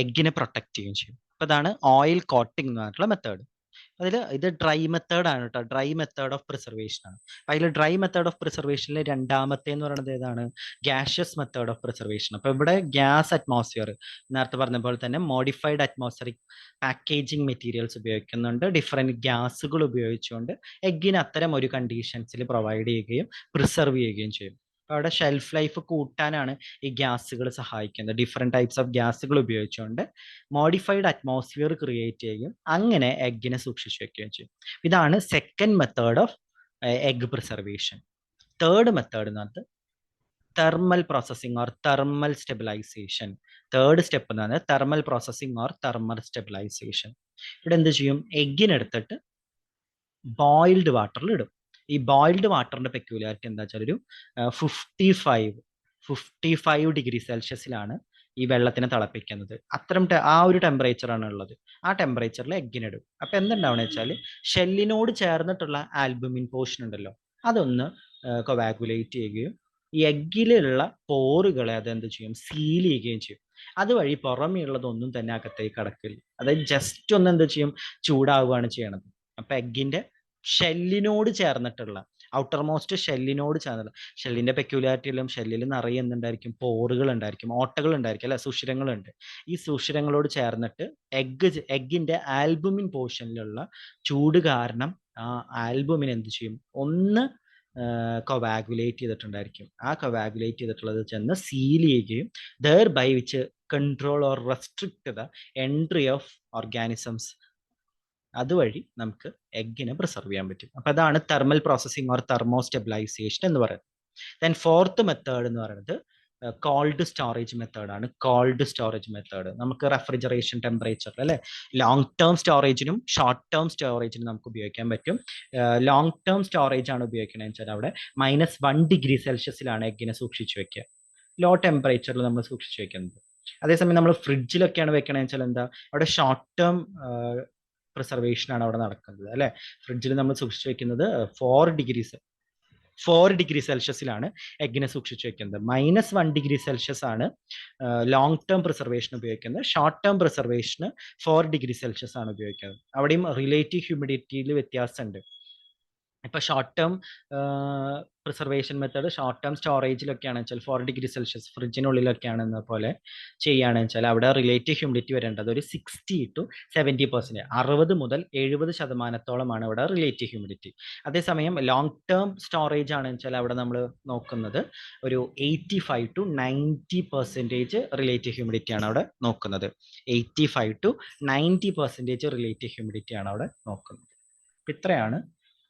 എഗ്ഗിനെ പ്രൊട്ടക്ട് ചെയ്യുകയും ചെയ്യും. അപ്പൊ ഇതാണ് ഓയിൽ കോട്ടിംഗ് എന്ന് പറഞ്ഞിട്ടുള്ള മെത്തേഡ്. ഇത് ഡ്രൈ മെത്തേഡ് ആണ് കേട്ടോ. ഡ്രൈ മെത്തേഡ് ഓഫ് പ്രിസർവേഷൻ ആണ്. അതിൽ ഡ്രൈ മെത്തേഡ് ഓഫ് പ്രിസർവേഷനിൽ രണ്ടാമത്തെ എന്ന് പറയുന്നത് ഏതാണ്? Gaseous method of preservation. അപ്പൊ ഇവിടെ ഗ്യാസ് അറ്റ്മോസ്ഫിയർ, നേരത്തെ പറഞ്ഞ പോലെ തന്നെ മോഡിഫൈഡ് അറ്റ്മോസ്ഫിയറിക് പാക്കേജിങ് മെറ്റീരിയൽസ് ഉപയോഗിക്കുന്നുണ്ട്. ഡിഫറെന്റ് ഗ്യാസുകൾ ഉപയോഗിച്ചുകൊണ്ട് എഗ്ഗിന് അത്തരം ഒരു കണ്ടീഷൻസിൽ പ്രൊവൈഡ് ചെയ്യുകയും പ്രിസർവ് ചെയ്യുകയും ചെയ്യും. അവിടെ ഷെൽഫ് ലൈഫ് കൂട്ടാനാണ് ഈ ഗ്യാസുകൾ സഹായിക്കുന്നത്. ഡിഫറെന്റ് ടൈപ്സ് ഓഫ് ഗ്യാസുകൾ ഉപയോഗിച്ചുകൊണ്ട് മോഡിഫൈഡ് അറ്റ്മോസ്ഫിയർ ക്രിയേറ്റ് ചെയ്യും, അങ്ങനെ എഗ്ഗിനെ സൂക്ഷിച്ചു വെക്കുകയും ചെയ്യും. ഇതാണ് second method of egg preservation. Third method എന്ന് പറഞ്ഞത് thermal processing or thermal stabilisation. Third step എന്ന് പറഞ്ഞാൽ thermal processing or thermal stabilisation. ഇവിടെ എന്ത് ചെയ്യും? എഗ്ഗിനെടുത്തിട്ട് ബോയിൽഡ് വാട്ടറിൽ ഇടും. ഈ ബോയിൽഡ് വാട്ടറിന്റെ പെക്യുലാരിറ്റി എന്താ വെച്ചാൽ ഒരു 55 ഡിഗ്രി സെൽഷ്യസിലാണ് ഈ വെള്ളത്തിനെ തിളപ്പിക്കുന്നത്. ആ ഒരു ടെമ്പറേച്ചറാണ് ഉള്ളത്. ആ ടെമ്പറേച്ചറിൽ എഗ്ഗിനിടും. അപ്പൊ എന്തുണ്ടാവണം വെച്ചാൽ ഷെല്ലിനോട് ചേർന്നിട്ടുള്ള ആൽബുമിൻ പോർഷൻ ഉണ്ടല്ലോ, അതൊന്ന് കൊവാഗുലേറ്റ് ചെയ്യുകയും ഈ എഗ്ഗിലുള്ള പോറുകളെ അതെന്ത് ചെയ്യും? സീൽ ചെയ്യുകയും ചെയ്യും. അതുവഴി പുറമേ ഉള്ളതൊന്നും തന്നെ അകത്തേക്ക് കടക്കില്ല. അതായത് ജസ്റ്റ് ഒന്ന് എന്ത് ചെയ്യും? ചൂടാവുകയാണ് ചെയ്യണത്. അപ്പൊ എഗ്ഗിന്റെ ഷെല്ലിനോട് ചേർന്നിട്ടുള്ള, ഔട്ടർ മോസ്റ്റ് ഷെല്ലിനോട് ചേർന്നിട്ടുള്ള, ഷെല്ലിന്റെ പെക്യുലാരിറ്റിയിലും ഷെല്ലിൽ നിറയെ എന്തുണ്ടായിരിക്കും? പോറുകൾ ഉണ്ടായിരിക്കും, ഓട്ടകൾ ഉണ്ടായിരിക്കും, അല്ലെ, സുഷിരങ്ങളുണ്ട്. ഈ സുഷിരങ്ങളോട് ചേർന്നിട്ട് എഗ്ഗിന്റെ ആൽബുമിൻ പോർഷനിലുള്ള ചൂട് കാരണം ആ ആൽബുമിൻ എന്ത് ചെയ്യും? ഒന്ന് കൊവാഗുലേറ്റ് ചെയ്തിട്ടുണ്ടായിരിക്കും. ആ കൊവാഗുലേറ്റ് ചെയ്തിട്ടുള്ളത് ചെന്ന് സീൽ ചെയ്യുകയും there by which control or restrict the entry of organisms. അതുവഴി നമുക്ക് എഗ്ഗിനെ പ്രിസർവ് ചെയ്യാൻ പറ്റും. അപ്പൊ അതാണ് thermal processing or thermo stabilisation എന്ന് പറയുന്നത്. ദെൻ ഫോർത്ത് മെത്തേഡ് എന്ന് പറയുന്നത് കോൾഡ് സ്റ്റോറേജ് മെത്തേഡാണ്. കോൾഡ് സ്റ്റോറേജ് മെത്തേഡ് നമുക്ക് റെഫ്രിജറേഷൻ ടെമ്പറേച്ചറിൽ, അല്ലെ, ലോങ് ടേം സ്റ്റോറേജിനും ഷോർട്ട് ടേം സ്റ്റോറേജിനും നമുക്ക് ഉപയോഗിക്കാൻ പറ്റും. ലോങ് ടേം സ്റ്റോറേജ് ആണ് ഉപയോഗിക്കണമെന്ന് വെച്ചാൽ അവിടെ -1 ഡിഗ്രി സെൽഷ്യസിലാണ് എഗ്ഗിനെ സൂക്ഷിച്ചു വെക്കുക. ലോ ടെമ്പറേച്ചറിൽ നമ്മൾ സൂക്ഷിച്ചു വെക്കുന്നത്. അതേസമയം നമ്മൾ ഫ്രിഡ്ജിലൊക്കെയാണ് വെക്കണമെന്ന് വെച്ചാൽ എന്താ, അവിടെ ഷോർട്ട് ടേം പ്രിസർവേഷൻ ആണ് അവിടെ നടക്കുന്നത്, അല്ലെ. ഫ്രിഡ്ജിൽ നമ്മൾ സൂക്ഷിച്ചു വെക്കുന്നത് 4 ഡിഗ്രി 4°C എഗ്ഗിനെ സൂക്ഷിച്ചു വെക്കുന്നത്. -1°C ആണ് ലോങ് ടേം പ്രിസർവേഷൻ ഉപയോഗിക്കുന്നത്. ഷോർട്ട് ടേം പ്രിസർവേഷന് 4°C ആണ് ഉപയോഗിക്കുന്നത്. അവിടെയും റിലേറ്റീവ് ഹ്യൂമിഡിറ്റിയിൽ വ്യത്യാസമുണ്ട്. ഇപ്പോൾ short term preservation method short term സ്റ്റോറേജിലൊക്കെയാണെന്ന് വെച്ചാൽ 4°C ഫ്രിഡ്ജിനുള്ളിലൊക്കെയാണെന്ന പോലെ ചെയ്യുകയാണെന്ന് വെച്ചാൽ അവിടെ റിലേറ്റീവ് ഹ്യൂമിഡിറ്റി വരേണ്ടത് ഒരു 60 to 70%, 60 മുതൽ 70% ഇവിടെ റിലേറ്റീവ് ഹ്യൂമിഡിറ്റി. അതേസമയം ലോങ് ടേം സ്റ്റോറേജ് ആണെന്ന് വെച്ചാൽ അവിടെ നമ്മൾ നോക്കുന്നത് ഒരു 85 to 90% റിലേറ്റീവ് ഹ്യൂമിഡിറ്റി ആണ് അവിടെ നോക്കുന്നത്. 85 to 90% റിലേറ്റീവ് ഹ്യൂമിഡിറ്റി ആണ് അവിടെ നോക്കുന്നത്. ഇത്രയാണ്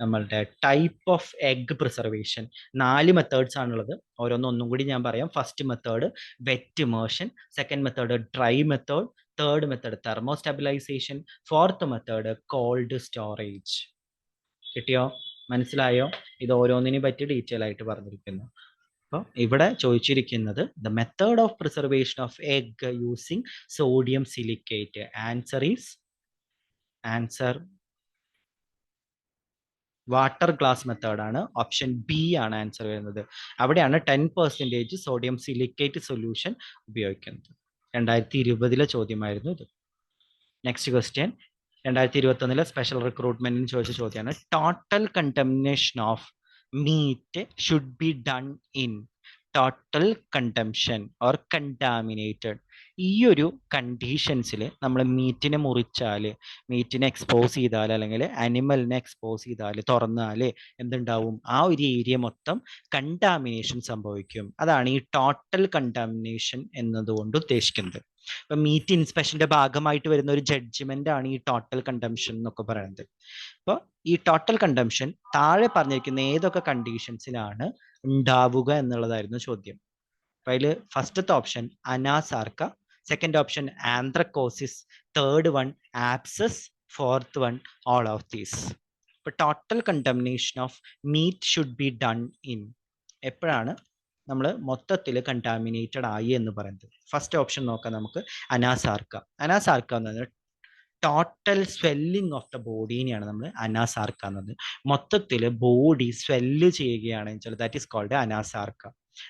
നമ്മളുടെ type of egg preservation. 4 methods ആണുള്ളത്. ഒന്നും കൂടി ഞാൻ പറയാം. First method wet immersion, second method dry method, third method thermostabilization, fourth method cold storage. കിട്ടിയോ? മനസ്സിലായോ? ഇത് ഓരോന്നിനെ പറ്റി ഡീറ്റെയിൽ ആയിട്ട് പറഞ്ഞിരിക്കുന്നു. അപ്പോൾ ഇവിടെ ചോദിച്ചിരിക്കുന്നത് the method of preservation of egg using sodium silicate. Answer water glass മെത്തേഡാണ്. ഓപ്ഷൻ ബി ആണ് ആൻസർ വരുന്നത്. അവിടെയാണ് 10% സോഡിയം സിലിക്കേറ്റ് സൊല്യൂഷൻ ഉപയോഗിക്കുന്നത്. 2020 ചോദ്യമായിരുന്നു ഇത്. നെക്സ്റ്റ് ക്വസ്റ്റ്യൻ 2021 സ്പെഷ്യൽ റിക്രൂട്ട്മെന്റിന് ചോദിച്ച ചോദ്യമാണ്. Total condemnation of meat should be done in total condemnation or contaminated. ഈ ഒരു കണ്ടീഷൻസിൽ നമ്മൾ മീറ്റിനെ മുറിച്ചാൽ, മീറ്റിനെ എക്സ്പോസ് ചെയ്താൽ, അല്ലെങ്കിൽ അനിമലിനെ എക്സ്പോസ് ചെയ്താൽ, തുറന്നാൽ എന്തുണ്ടാവും? ആ ഒരു ഏരിയ മൊത്തം കണ്ടാമിനേഷൻ സംഭവിക്കും. അതാണ് ഈ ടോട്ടൽ കണ്ടാമിനേഷൻ എന്നതുകൊണ്ട് ഉദ്ദേശിക്കുന്നത്. ഇപ്പൊ മീറ്റ് ഇൻസ്പെക്ഷന്റെ ഭാഗമായിട്ട് വരുന്ന ഒരു ജഡ്ജ്മെന്റ് ആണ് ഈ ടോട്ടൽ കണ്ടംഷൻ എന്നൊക്കെ പറയുന്നത്. അപ്പോൾ ഈ ടോട്ടൽ കണ്ടംഷൻ താഴെ പറഞ്ഞിരിക്കുന്ന ഏതൊക്കെ കണ്ടീഷൻസിലാണ് ഉണ്ടാവുക എന്നുള്ളതായിരുന്നു ചോദ്യം. അപ്പൊ അതിൽ ഫസ്റ്റത്തെ option anasarca, second option anthracosis, third one abscess, fourth one all of these. ഇപ്പൊ total condemnation of meat should be done in എപ്പോഴാണ് നമ്മൾ മൊത്തത്തിൽ കണ്ടാമിനേറ്റഡ് ആയി എന്ന് പറയുന്നത്? ഫസ്റ്റ് ഓപ്ഷൻ നോക്കാം നമുക്ക്. അനാസാർക്ക എന്ന് പറഞ്ഞാൽ ടോട്ടൽ സ്വെല്ലിംഗ് ഓഫ് ദ ബോഡീനെയാണ് നമ്മൾ അനാസാർക്ക എന്നത്. മൊത്തത്തിൽ ബോഡി സ്വെല്ല് ചെയ്യുകയാണെന്ന് വെച്ചാൽ that is called anasarca.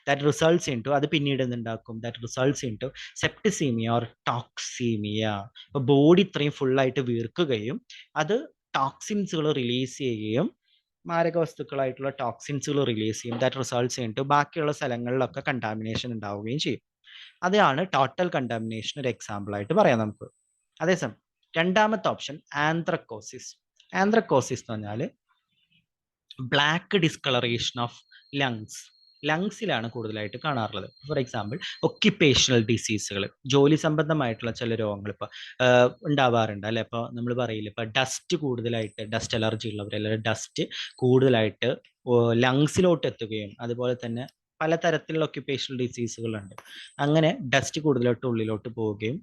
That results in to, അത് പിന്നീട് എന്തുണ്ടാക്കും? That results in to septicaemia or toxaemia. അപ്പോൾ ബോഡി ഇത്രയും ഫുള്ളായിട്ട് വീർക്കുകയും അത് ടോക്സിൻസുകൾ റിലീസ് ചെയ്യുകയും, മാരക വസ്തുക്കളായിട്ടുള്ള ടോക്സിൻസുകൾ റിലീസ് ചെയ്യും. ദാറ്റ് റിസൾട്ട്സ് ഇൻ ടു ബാക്കിയുള്ള സ്ഥലങ്ങളിലൊക്കെ കണ്ടാമിനേഷൻ ഉണ്ടാവുകയും ചെയ്യും. അതാണ് ടോട്ടൽ കണ്ടാമിനേഷൻ ഒരു എക്സാമ്പിൾ ആയിട്ട് പറയാം നമുക്ക്. അതേസമയം രണ്ടാമത്തെ ഓപ്ഷൻ ആന്ത്രക്കോസിസ്. ആന്ത്രക്കോസിസ് എന്ന് പറഞ്ഞാൽ ബ്ലാക്ക് ഡിസ്കളറേഷൻ ഓഫ് ലങ്സിലാണ് കൂടുതലായിട്ട് കാണാറുള്ളത്. ഫോർ എക്സാമ്പിൾ ഒക്യുപ്പേഷണൽ ഡിസീസുകൾ, ജോലി സംബന്ധമായിട്ടുള്ള ചില രോഗങ്ങൾ ഇപ്പോൾ ഉണ്ടാവാറുണ്ട് അല്ലെ. ഇപ്പോൾ നമ്മൾ പറയില്ല, ഇപ്പോൾ ഡസ്റ്റ് കൂടുതലായിട്ട്, ഡസ്റ്റ് അലർജി ഉള്ളവർ അല്ലെങ്കിൽ ഡസ്റ്റ് കൂടുതലായിട്ട് ലങ്സിലോട്ട് എത്തുകയും, അതുപോലെ തന്നെ പലതരത്തിലുള്ള ഒക്യുപ്പേഷണൽ ഡിസീസുകളുണ്ട്. അങ്ങനെ ഡസ്റ്റ് കൂടുതലായിട്ട് ഉള്ളിലോട്ട് പോവുകയും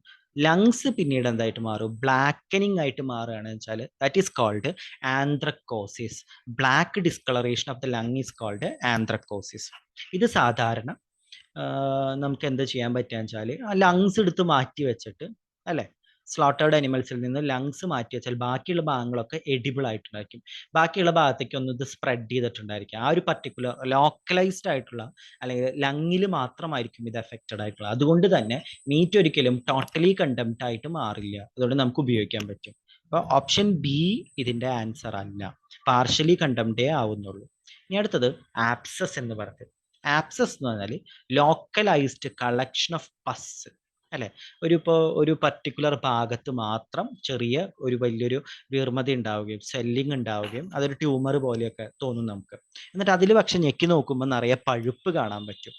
ലങ്സ് പിന്നീട് എന്തായിട്ട് മാറും? ബ്ലാക്കനിങ് ആയിട്ട് മാറുകയാണെന്ന് വെച്ചാൽ that is called anthracosis. Black discolouration of the lung is called anthracosis. ഇത് സാധാരണ നമുക്ക് എന്ത് ചെയ്യാൻ പറ്റുക വെച്ചാൽ ആ ലങ്സ് എടുത്ത് മാറ്റി വെച്ചിട്ട് അല്ലേ, സ്ലോട്ടേർഡ് അനിമൽസിൽ നിന്ന് ലങ്സ് മാറ്റി വെച്ചാൽ ബാക്കിയുള്ള ഭാഗങ്ങളൊക്കെ എഡിബിൾ ആയിട്ടുണ്ടായിരിക്കും. ബാക്കിയുള്ള ഭാഗത്തേക്ക് ഒന്ന് ഇത് സ്പ്രെഡ് ചെയ്തിട്ടുണ്ടായിരിക്കും. ആ ഒരു പർട്ടിക്കുലർ ലോക്കലൈസ്ഡ് ആയിട്ടുള്ള അല്ലെങ്കിൽ ലങ്ങിൽ മാത്രമായിരിക്കും ഇത് എഫക്റ്റഡ് ആയിട്ടുള്ളത്. അതുകൊണ്ട് തന്നെ മീറ്റ് ഒരിക്കലും ടോട്ടലി കണ്ടംപ്റ്റ് ആയിട്ട് മാറില്ല. അതുകൊണ്ട് നമുക്ക് ഉപയോഗിക്കാൻ പറ്റും. അപ്പോൾ ഓപ്ഷൻ ബി ഇതിന്റെ ആൻസർ അല്ല, പാർഷ്യലി കണ്ടംപ്റ്റേ ആവുന്നുള്ളൂ. ഇനി അടുത്തത് ആപ്സസ് എന്ന് പറയുന്നത്. ആപ്സസ് എന്ന് പറഞ്ഞാൽ ലോക്കലൈസ്ഡ് കളക്ഷൻ ഓഫ് പസ് അല്ലെ. ഒരു പർട്ടിക്കുലർ ഭാഗത്ത് മാത്രം ചെറിയ ഒരു വലിയൊരു വീർമതി ഉണ്ടാവുകയും സ്വെല്ലിംഗ് ഉണ്ടാവുകയും അതൊരു ട്യൂമർ പോലെയൊക്കെ തോന്നും നമുക്ക്. എന്നിട്ട് അതിൽ പക്ഷെ ഞെക്കി നോക്കുമ്പോൾ നിറയെ പഴുപ്പ് കാണാൻ പറ്റും.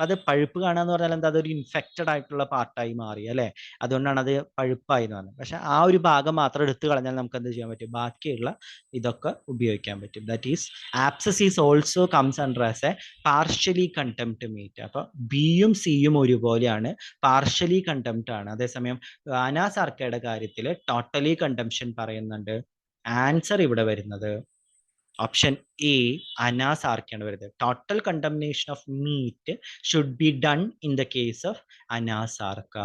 അത് പഴുപ്പ് കാണാന്ന് പറഞ്ഞാൽ എന്താ? അതൊരു ഇൻഫെക്റ്റഡ് ആയിട്ടുള്ള പാർട്ടായി മാറി അല്ലെ, അതുകൊണ്ടാണ് അത് പഴുപ്പായി എന്ന് പറഞ്ഞത്. പക്ഷെ ആ ഒരു ഭാഗം മാത്രം എടുത്തു കളഞ്ഞാൽ നമുക്ക് എന്ത് ചെയ്യാൻ പറ്റും? ബാക്കിയുള്ള ഇതൊക്കെ ഉപയോഗിക്കാൻ പറ്റും. That is abscess is also comes under as a partially condemned meat. അപ്പൊ ബിയും സിയും ഒരുപോലെയാണ്, പാർഷ്യലി കണ്ടംപ്റ്റ് ആണ്. അതേസമയം അനാസാർക്കയുടെ കാര്യത്തിൽ ടോട്ടലി കണ്ടംപ്ഷൻ പറയുന്നുണ്ട്. ആൻസർ ഇവിടെ വരുന്നത് ഓപ്ഷൻ എ അനാസാർക്കയാണ് വരുന്നത്. Total condemnation of meat should be done in the case of അനാസാർക്ക.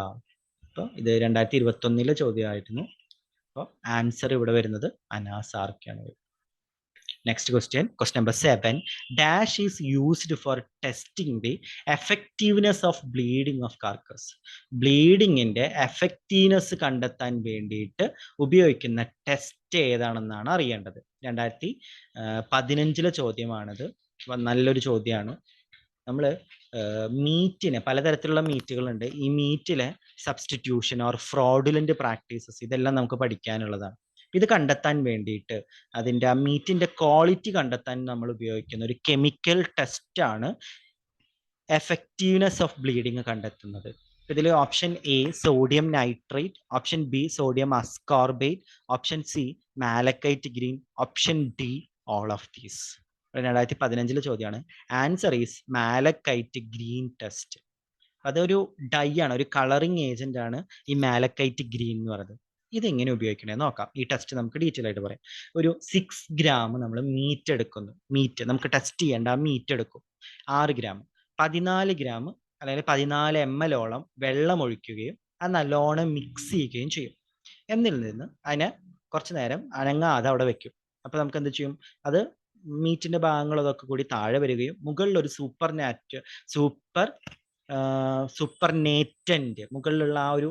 അപ്പോൾ ഇത് 2021 ചോദ്യമായിരുന്നു. അപ്പോൾ ആൻസർ ഇവിടെ വരുന്നത് അനാസാർക്കയാണ് വരുന്നത്. Next question number 7. Dash is used for testing the effectiveness of bleeding of carcass. ബ്ലീഡിങ്ങിന്റെ എഫക്റ്റീവ്നെസ് കണ്ടെത്താൻ വേണ്ടിയിട്ട് ഉപയോഗിക്കുന്ന ടെസ്റ്റ് ഏതാണെന്നാണ് അറിയേണ്ടത്. 2015 ചോദ്യമാണിത്. നല്ലൊരു ചോദ്യമാണ്. നമ്മൾ മീറ്റിനെ, പലതരത്തിലുള്ള മീറ്റുകളുണ്ട്. ഈ മീറ്റിലെ സബ്സ്റ്റിറ്റ്യൂഷൻ ഓർ ഫ്രോഡുലന്റ് പ്രാക്ടീസസ് ഇതെല്ലാം നമുക്ക് പഠിക്കാനുള്ളതാണ്. ഇത് കണ്ടെത്താൻ വേണ്ടിയിട്ട് അതിൻ്റെ ആ മീറ്റിന്റെ ക്വാളിറ്റി കണ്ടെത്താൻ നമ്മൾ ഉപയോഗിക്കുന്ന ഒരു കെമിക്കൽ ടെസ്റ്റ് ആണ് എഫക്റ്റീവ്നെസ് ഓഫ് ബ്ലീഡിങ് കണ്ടെത്തുന്നത്. ഇതിൽ option A sodium nitrate, option B sodium ascorbate, option C malachite green, option D all of these. 2015 ചോദ്യമാണ്. Answer is malachite green test. അതൊരു ഡൈ ആണ്, ഒരു കളറിങ് ഏജന്റ് ആണ് ഈ മാലക്കൈറ്റ് ഗ്രീൻ എന്ന് പറയുന്നത്. ഇതെങ്ങനെ ഉപയോഗിക്കണേന്ന് നോക്കാം. ഈ ടെസ്റ്റ് നമുക്ക് ഡീറ്റെയിൽ ആയിട്ട് പറയാം. ഒരു 6 ഗ്രാം നമ്മൾ മീറ്റ് എടുക്കുന്നു. മീറ്റ് നമുക്ക് ടെസ്റ്റ് ചെയ്യേണ്ട ആ മീറ്റ് എടുക്കും. 6 ഗ്രാം 14 ഗ്രാം അല്ലെങ്കിൽ 14 ml വെള്ളം ഒഴിക്കുകയും അത് നല്ലോണം മിക്സ് ചെയ്യുകയും ചെയ്യും. എന്നിൽ നിന്ന് അതിനെ കുറച്ച് നേരം അനങ്ങാതെ അവിടെ വെക്കും. അപ്പൊ നമുക്ക് എന്ത് ചെയ്യും? അത് മീറ്റിന്റെ ഭാഗങ്ങളതൊക്കെ കൂടി താഴെ വരികയും മുകളിൽ ഒരു സൂപ്പർനേറ്റന്റ് മുകളിലുള്ള ആ ഒരു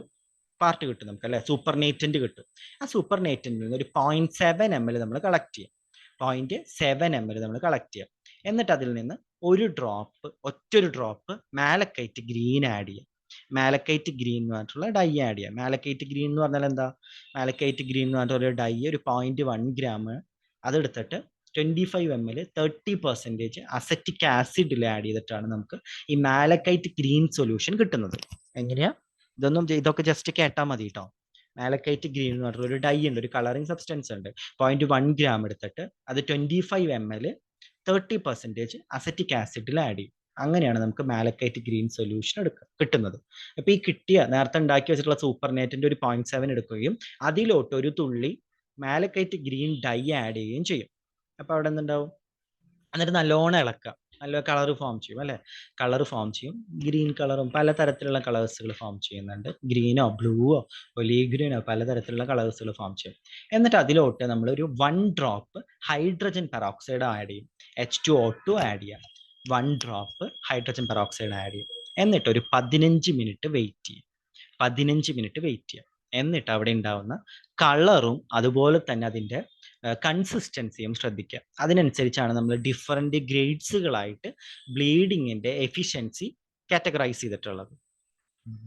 പാർട്ട് കിട്ടും നമുക്ക്, അല്ലെ? സൂപ്പർനേറ്റന്റ് കിട്ടും. ആ സൂപ്പർനേറ്റന്റിൽ നിന്ന് ഒരു 0.7 ml നമ്മൾ കളക്ട് ചെയ്യാം. 0.7 ml നമ്മൾ കളക്ട് ചെയ്യാം. എന്നിട്ട് അതിൽ നിന്ന് ഒറ്റൊരു ഡ്രോപ്പ് മാലക്കൈറ്റ് ഗ്രീൻ ആഡ് ചെയ്യാം. മാലക്കൈറ്റ് ഗ്രീൻ എന്ന് പറഞ്ഞിട്ടുള്ള ഡൈ ആഡ് ചെയ്യാം. മാലക്കൈറ്റ് ഗ്രീൻ എന്ന് പറഞ്ഞാൽ എന്താ? മാലക്കൈറ്റ് ഗ്രീൻ എന്ന് പറഞ്ഞിട്ടുള്ള ഒരു ഡൈ ഒരു 0.1 gram അതെടുത്തിട്ട് 25 ml 30% അസറ്റിക് ആസിഡിൽ ആഡ് ചെയ്തിട്ടാണ് നമുക്ക് ഈ മാലക്കൈറ്റ് ഗ്രീൻ സൊല്യൂഷൻ കിട്ടുന്നത്. എങ്ങനെയാ? ഇതൊക്കെ ജസ്റ്റ് കേട്ടാൽ മതി കേട്ടോ. മാലക്കൈറ്റ് ഗ്രീൻ എന്ന് പറഞ്ഞിട്ടുള്ള ഒരു ഡൈ ഉണ്ട്, ഒരു കളറിങ് സബ്സ്റ്റൻസ് ഉണ്ട്. 0.1 gram എടുത്തിട്ട് അത് 25 ml 30% അസറ്റിക് ആസിഡിൽ ആഡ് ചെയ്യും. അങ്ങനെയാണ് നമുക്ക് മാലക്കൈറ്റ് ഗ്രീൻ സൊല്യൂഷൻ കിട്ടുന്നത്. അപ്പൊ ഈ കിട്ടിയ നേരത്തെ ഉണ്ടാക്കി വെച്ചിട്ടുള്ള സൂപ്പർനേറ്റിന്റെ ഒരു 0.7 എടുക്കുകയും അതിലോട്ട് ഒരു തുള്ളി മാലക്കൈറ്റ് ഗ്രീൻ ഡൈ ആഡ് ചെയ്യുകയും ചെയ്യും. അപ്പൊ അവിടെ എന്തുണ്ടാവും? എന്നിട്ട് നല്ലോണം ഇളക്കുക. നല്ല കളർ ഫോം ചെയ്യും, അല്ലെ? കളർ ഫോം ചെയ്യും. ഗ്രീൻ കളറും പലതരത്തിലുള്ള കളേഴ്സുകൾ ഫോം ചെയ്യുന്നുണ്ട്. ഗ്രീനോ ബ്ലൂവോ ഒലീവ് ഗ്രീനോ പലതരത്തിലുള്ള കളേഴ്സുകൾ ഫോം ചെയ്യും. എന്നിട്ട് അതിലോട്ട് നമ്മൾ ഒരു 1 ഡ്രോപ്പ് ഹൈഡ്രജൻ പെറോക്സൈഡ് ആഡ് ചെയ്യും. H2O2 ആഡ് ചെയ്യാം. 1 ഡ്രോപ്പ് ഹൈഡ്രജൻ പെറോക്സൈഡ് ആഡ് ചെയ്യും. എന്നിട്ട് ഒരു 15 മിനിറ്റ് വെയിറ്റ് ചെയ്യും. 15 മിനിറ്റ് വെയിറ്റ് ചെയ്യാം. എന്നിട്ട് അവിടെ ഉണ്ടാവുന്ന കളറും അതുപോലെ തന്നെ അതിൻ്റെ കൺസിസ്റ്റൻസിയും ശ്രദ്ധിക്കുക. അതിനനുസരിച്ചാണ് നമ്മൾ ഡിഫറെന്റ് ഗ്രേഡ്സുകളായിട്ട് ബ്ലീഡിങ്ങിന്റെ എഫിഷ്യൻസി കാറ്റഗറൈസ് ചെയ്തിട്ടുള്ളത്.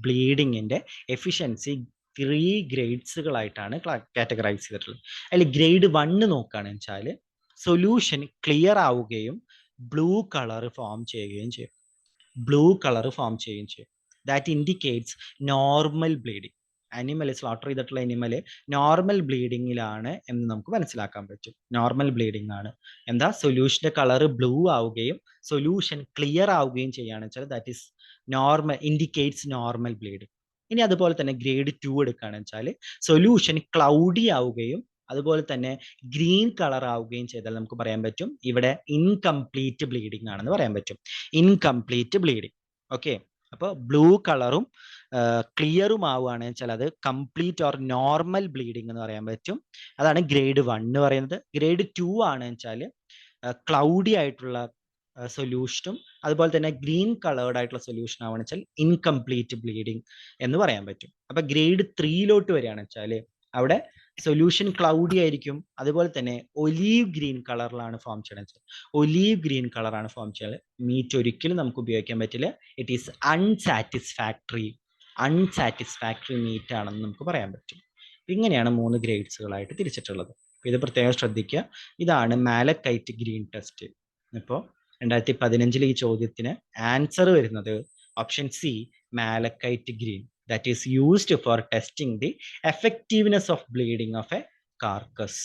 ബ്ലീഡിങ്ങിന്റെ എഫിഷ്യൻസി 3 ഗ്രേഡ്സുകളായിട്ടാണ് കാറ്റഗറൈസ് ചെയ്തിട്ടുള്ളത്. അതിൽ ഗ്രേഡ് 1 നോക്കുകയാണെന്ന് വെച്ചാൽ സൊല്യൂഷൻ ക്ലിയർ ആവുകയും ബ്ലൂ കളർ ഫോം ചെയ്യുകയും ചെയ്യും. That indicates normal bleeding. Animal slaughter ചെയ്തിട്ടുള്ള അനിമൽ നോർമൽ ബ്ലീഡിങ്ങിലാണ് എന്ന് നമുക്ക് മനസ്സിലാക്കാൻ പറ്റും. നോർമൽ ബ്ലീഡിംഗ് ആണ്. എന്താ? സൊല്യൂഷന്റെ കളർ ബ്ലൂ ആവുകയും സൊല്യൂഷൻ ക്ലിയർ ആവുകയും ചെയ്യുകയാണെന്ന് വെച്ചാൽ that is normal, indicates normal bleeding. ഇനി അതുപോലെ തന്നെ ഗ്രേഡ് 2 എടുക്കുകയാണെന്ന് വെച്ചാൽ സൊല്യൂഷൻ ക്ലൗഡി ആവുകയും അതുപോലെ തന്നെ ഗ്രീൻ കളർ ആവുകയും ചെയ്താൽ നമുക്ക് പറയാൻ പറ്റും ഇവിടെ ഇൻകംപ്ലീറ്റ് ബ്ലീഡിംഗ് ആണെന്ന് പറയാൻ പറ്റും. Incomplete bleeding. ഓക്കെ. അപ്പോൾ ബ്ലൂ കളറും ക്ലിയറും ആവുകയാണെന്ന് വെച്ചാൽ അത് കംപ്ലീറ്റ് ഓർ നോർമൽ ബ്ലീഡിംഗ് എന്ന് പറയാൻ പറ്റും. അതാണ് ഗ്രേഡ് 1 എന്ന് പറയുന്നത്. ഗ്രേഡ് 2 ആണെന്ന് വെച്ചാൽ ക്ലൗഡി ആയിട്ടുള്ള സൊല്യൂഷനും അതുപോലെ തന്നെ ഗ്രീൻ കളേർഡ് ആയിട്ടുള്ള സൊല്യൂഷൻ ആവുകയാണെന്ന് വെച്ചാൽ ഇൻകംപ്ലീറ്റ് ബ്ലീഡിംഗ് എന്ന് പറയാൻ പറ്റും. അപ്പൊ ഗ്രേഡ് 3 വരികയാണെന്ന് വെച്ചാൽ അവിടെ സൊല്യൂഷൻ ക്ലൗഡി ആയിരിക്കും. അതുപോലെ തന്നെ ഒലീവ് ഗ്രീൻ കളറിലാണ് ഫോം ചെയ്യണത്. ഒലീവ് ഗ്രീൻ കളറാണ് ഫോം ചെയ്യുന്നത്. മീറ്റ് ഒരിക്കലും നമുക്ക് ഉപയോഗിക്കാൻ പറ്റില്ല. ഇറ്റ് ഈസ് അൺസാറ്റിസ്ഫാക്ടറി മീറ്റ് ആണെന്ന് നമുക്ക് പറയാൻ പറ്റും. ഇങ്ങനെയാണ് 3 ഗ്രേഡ്സുകളായിട്ട് തിരിച്ചിട്ടുള്ളത്. ഇത് പ്രത്യേകം ശ്രദ്ധിക്കുക. ഇതാണ് മാലക്കൈറ്റ് ഗ്രീൻ ടെസ്റ്റ്. ഇപ്പോൾ 2015 ഈ ചോദ്യത്തിന് ആൻസർ വരുന്നത് option C, malachite green. That is used for testing the effectiveness of bleeding of a carcass.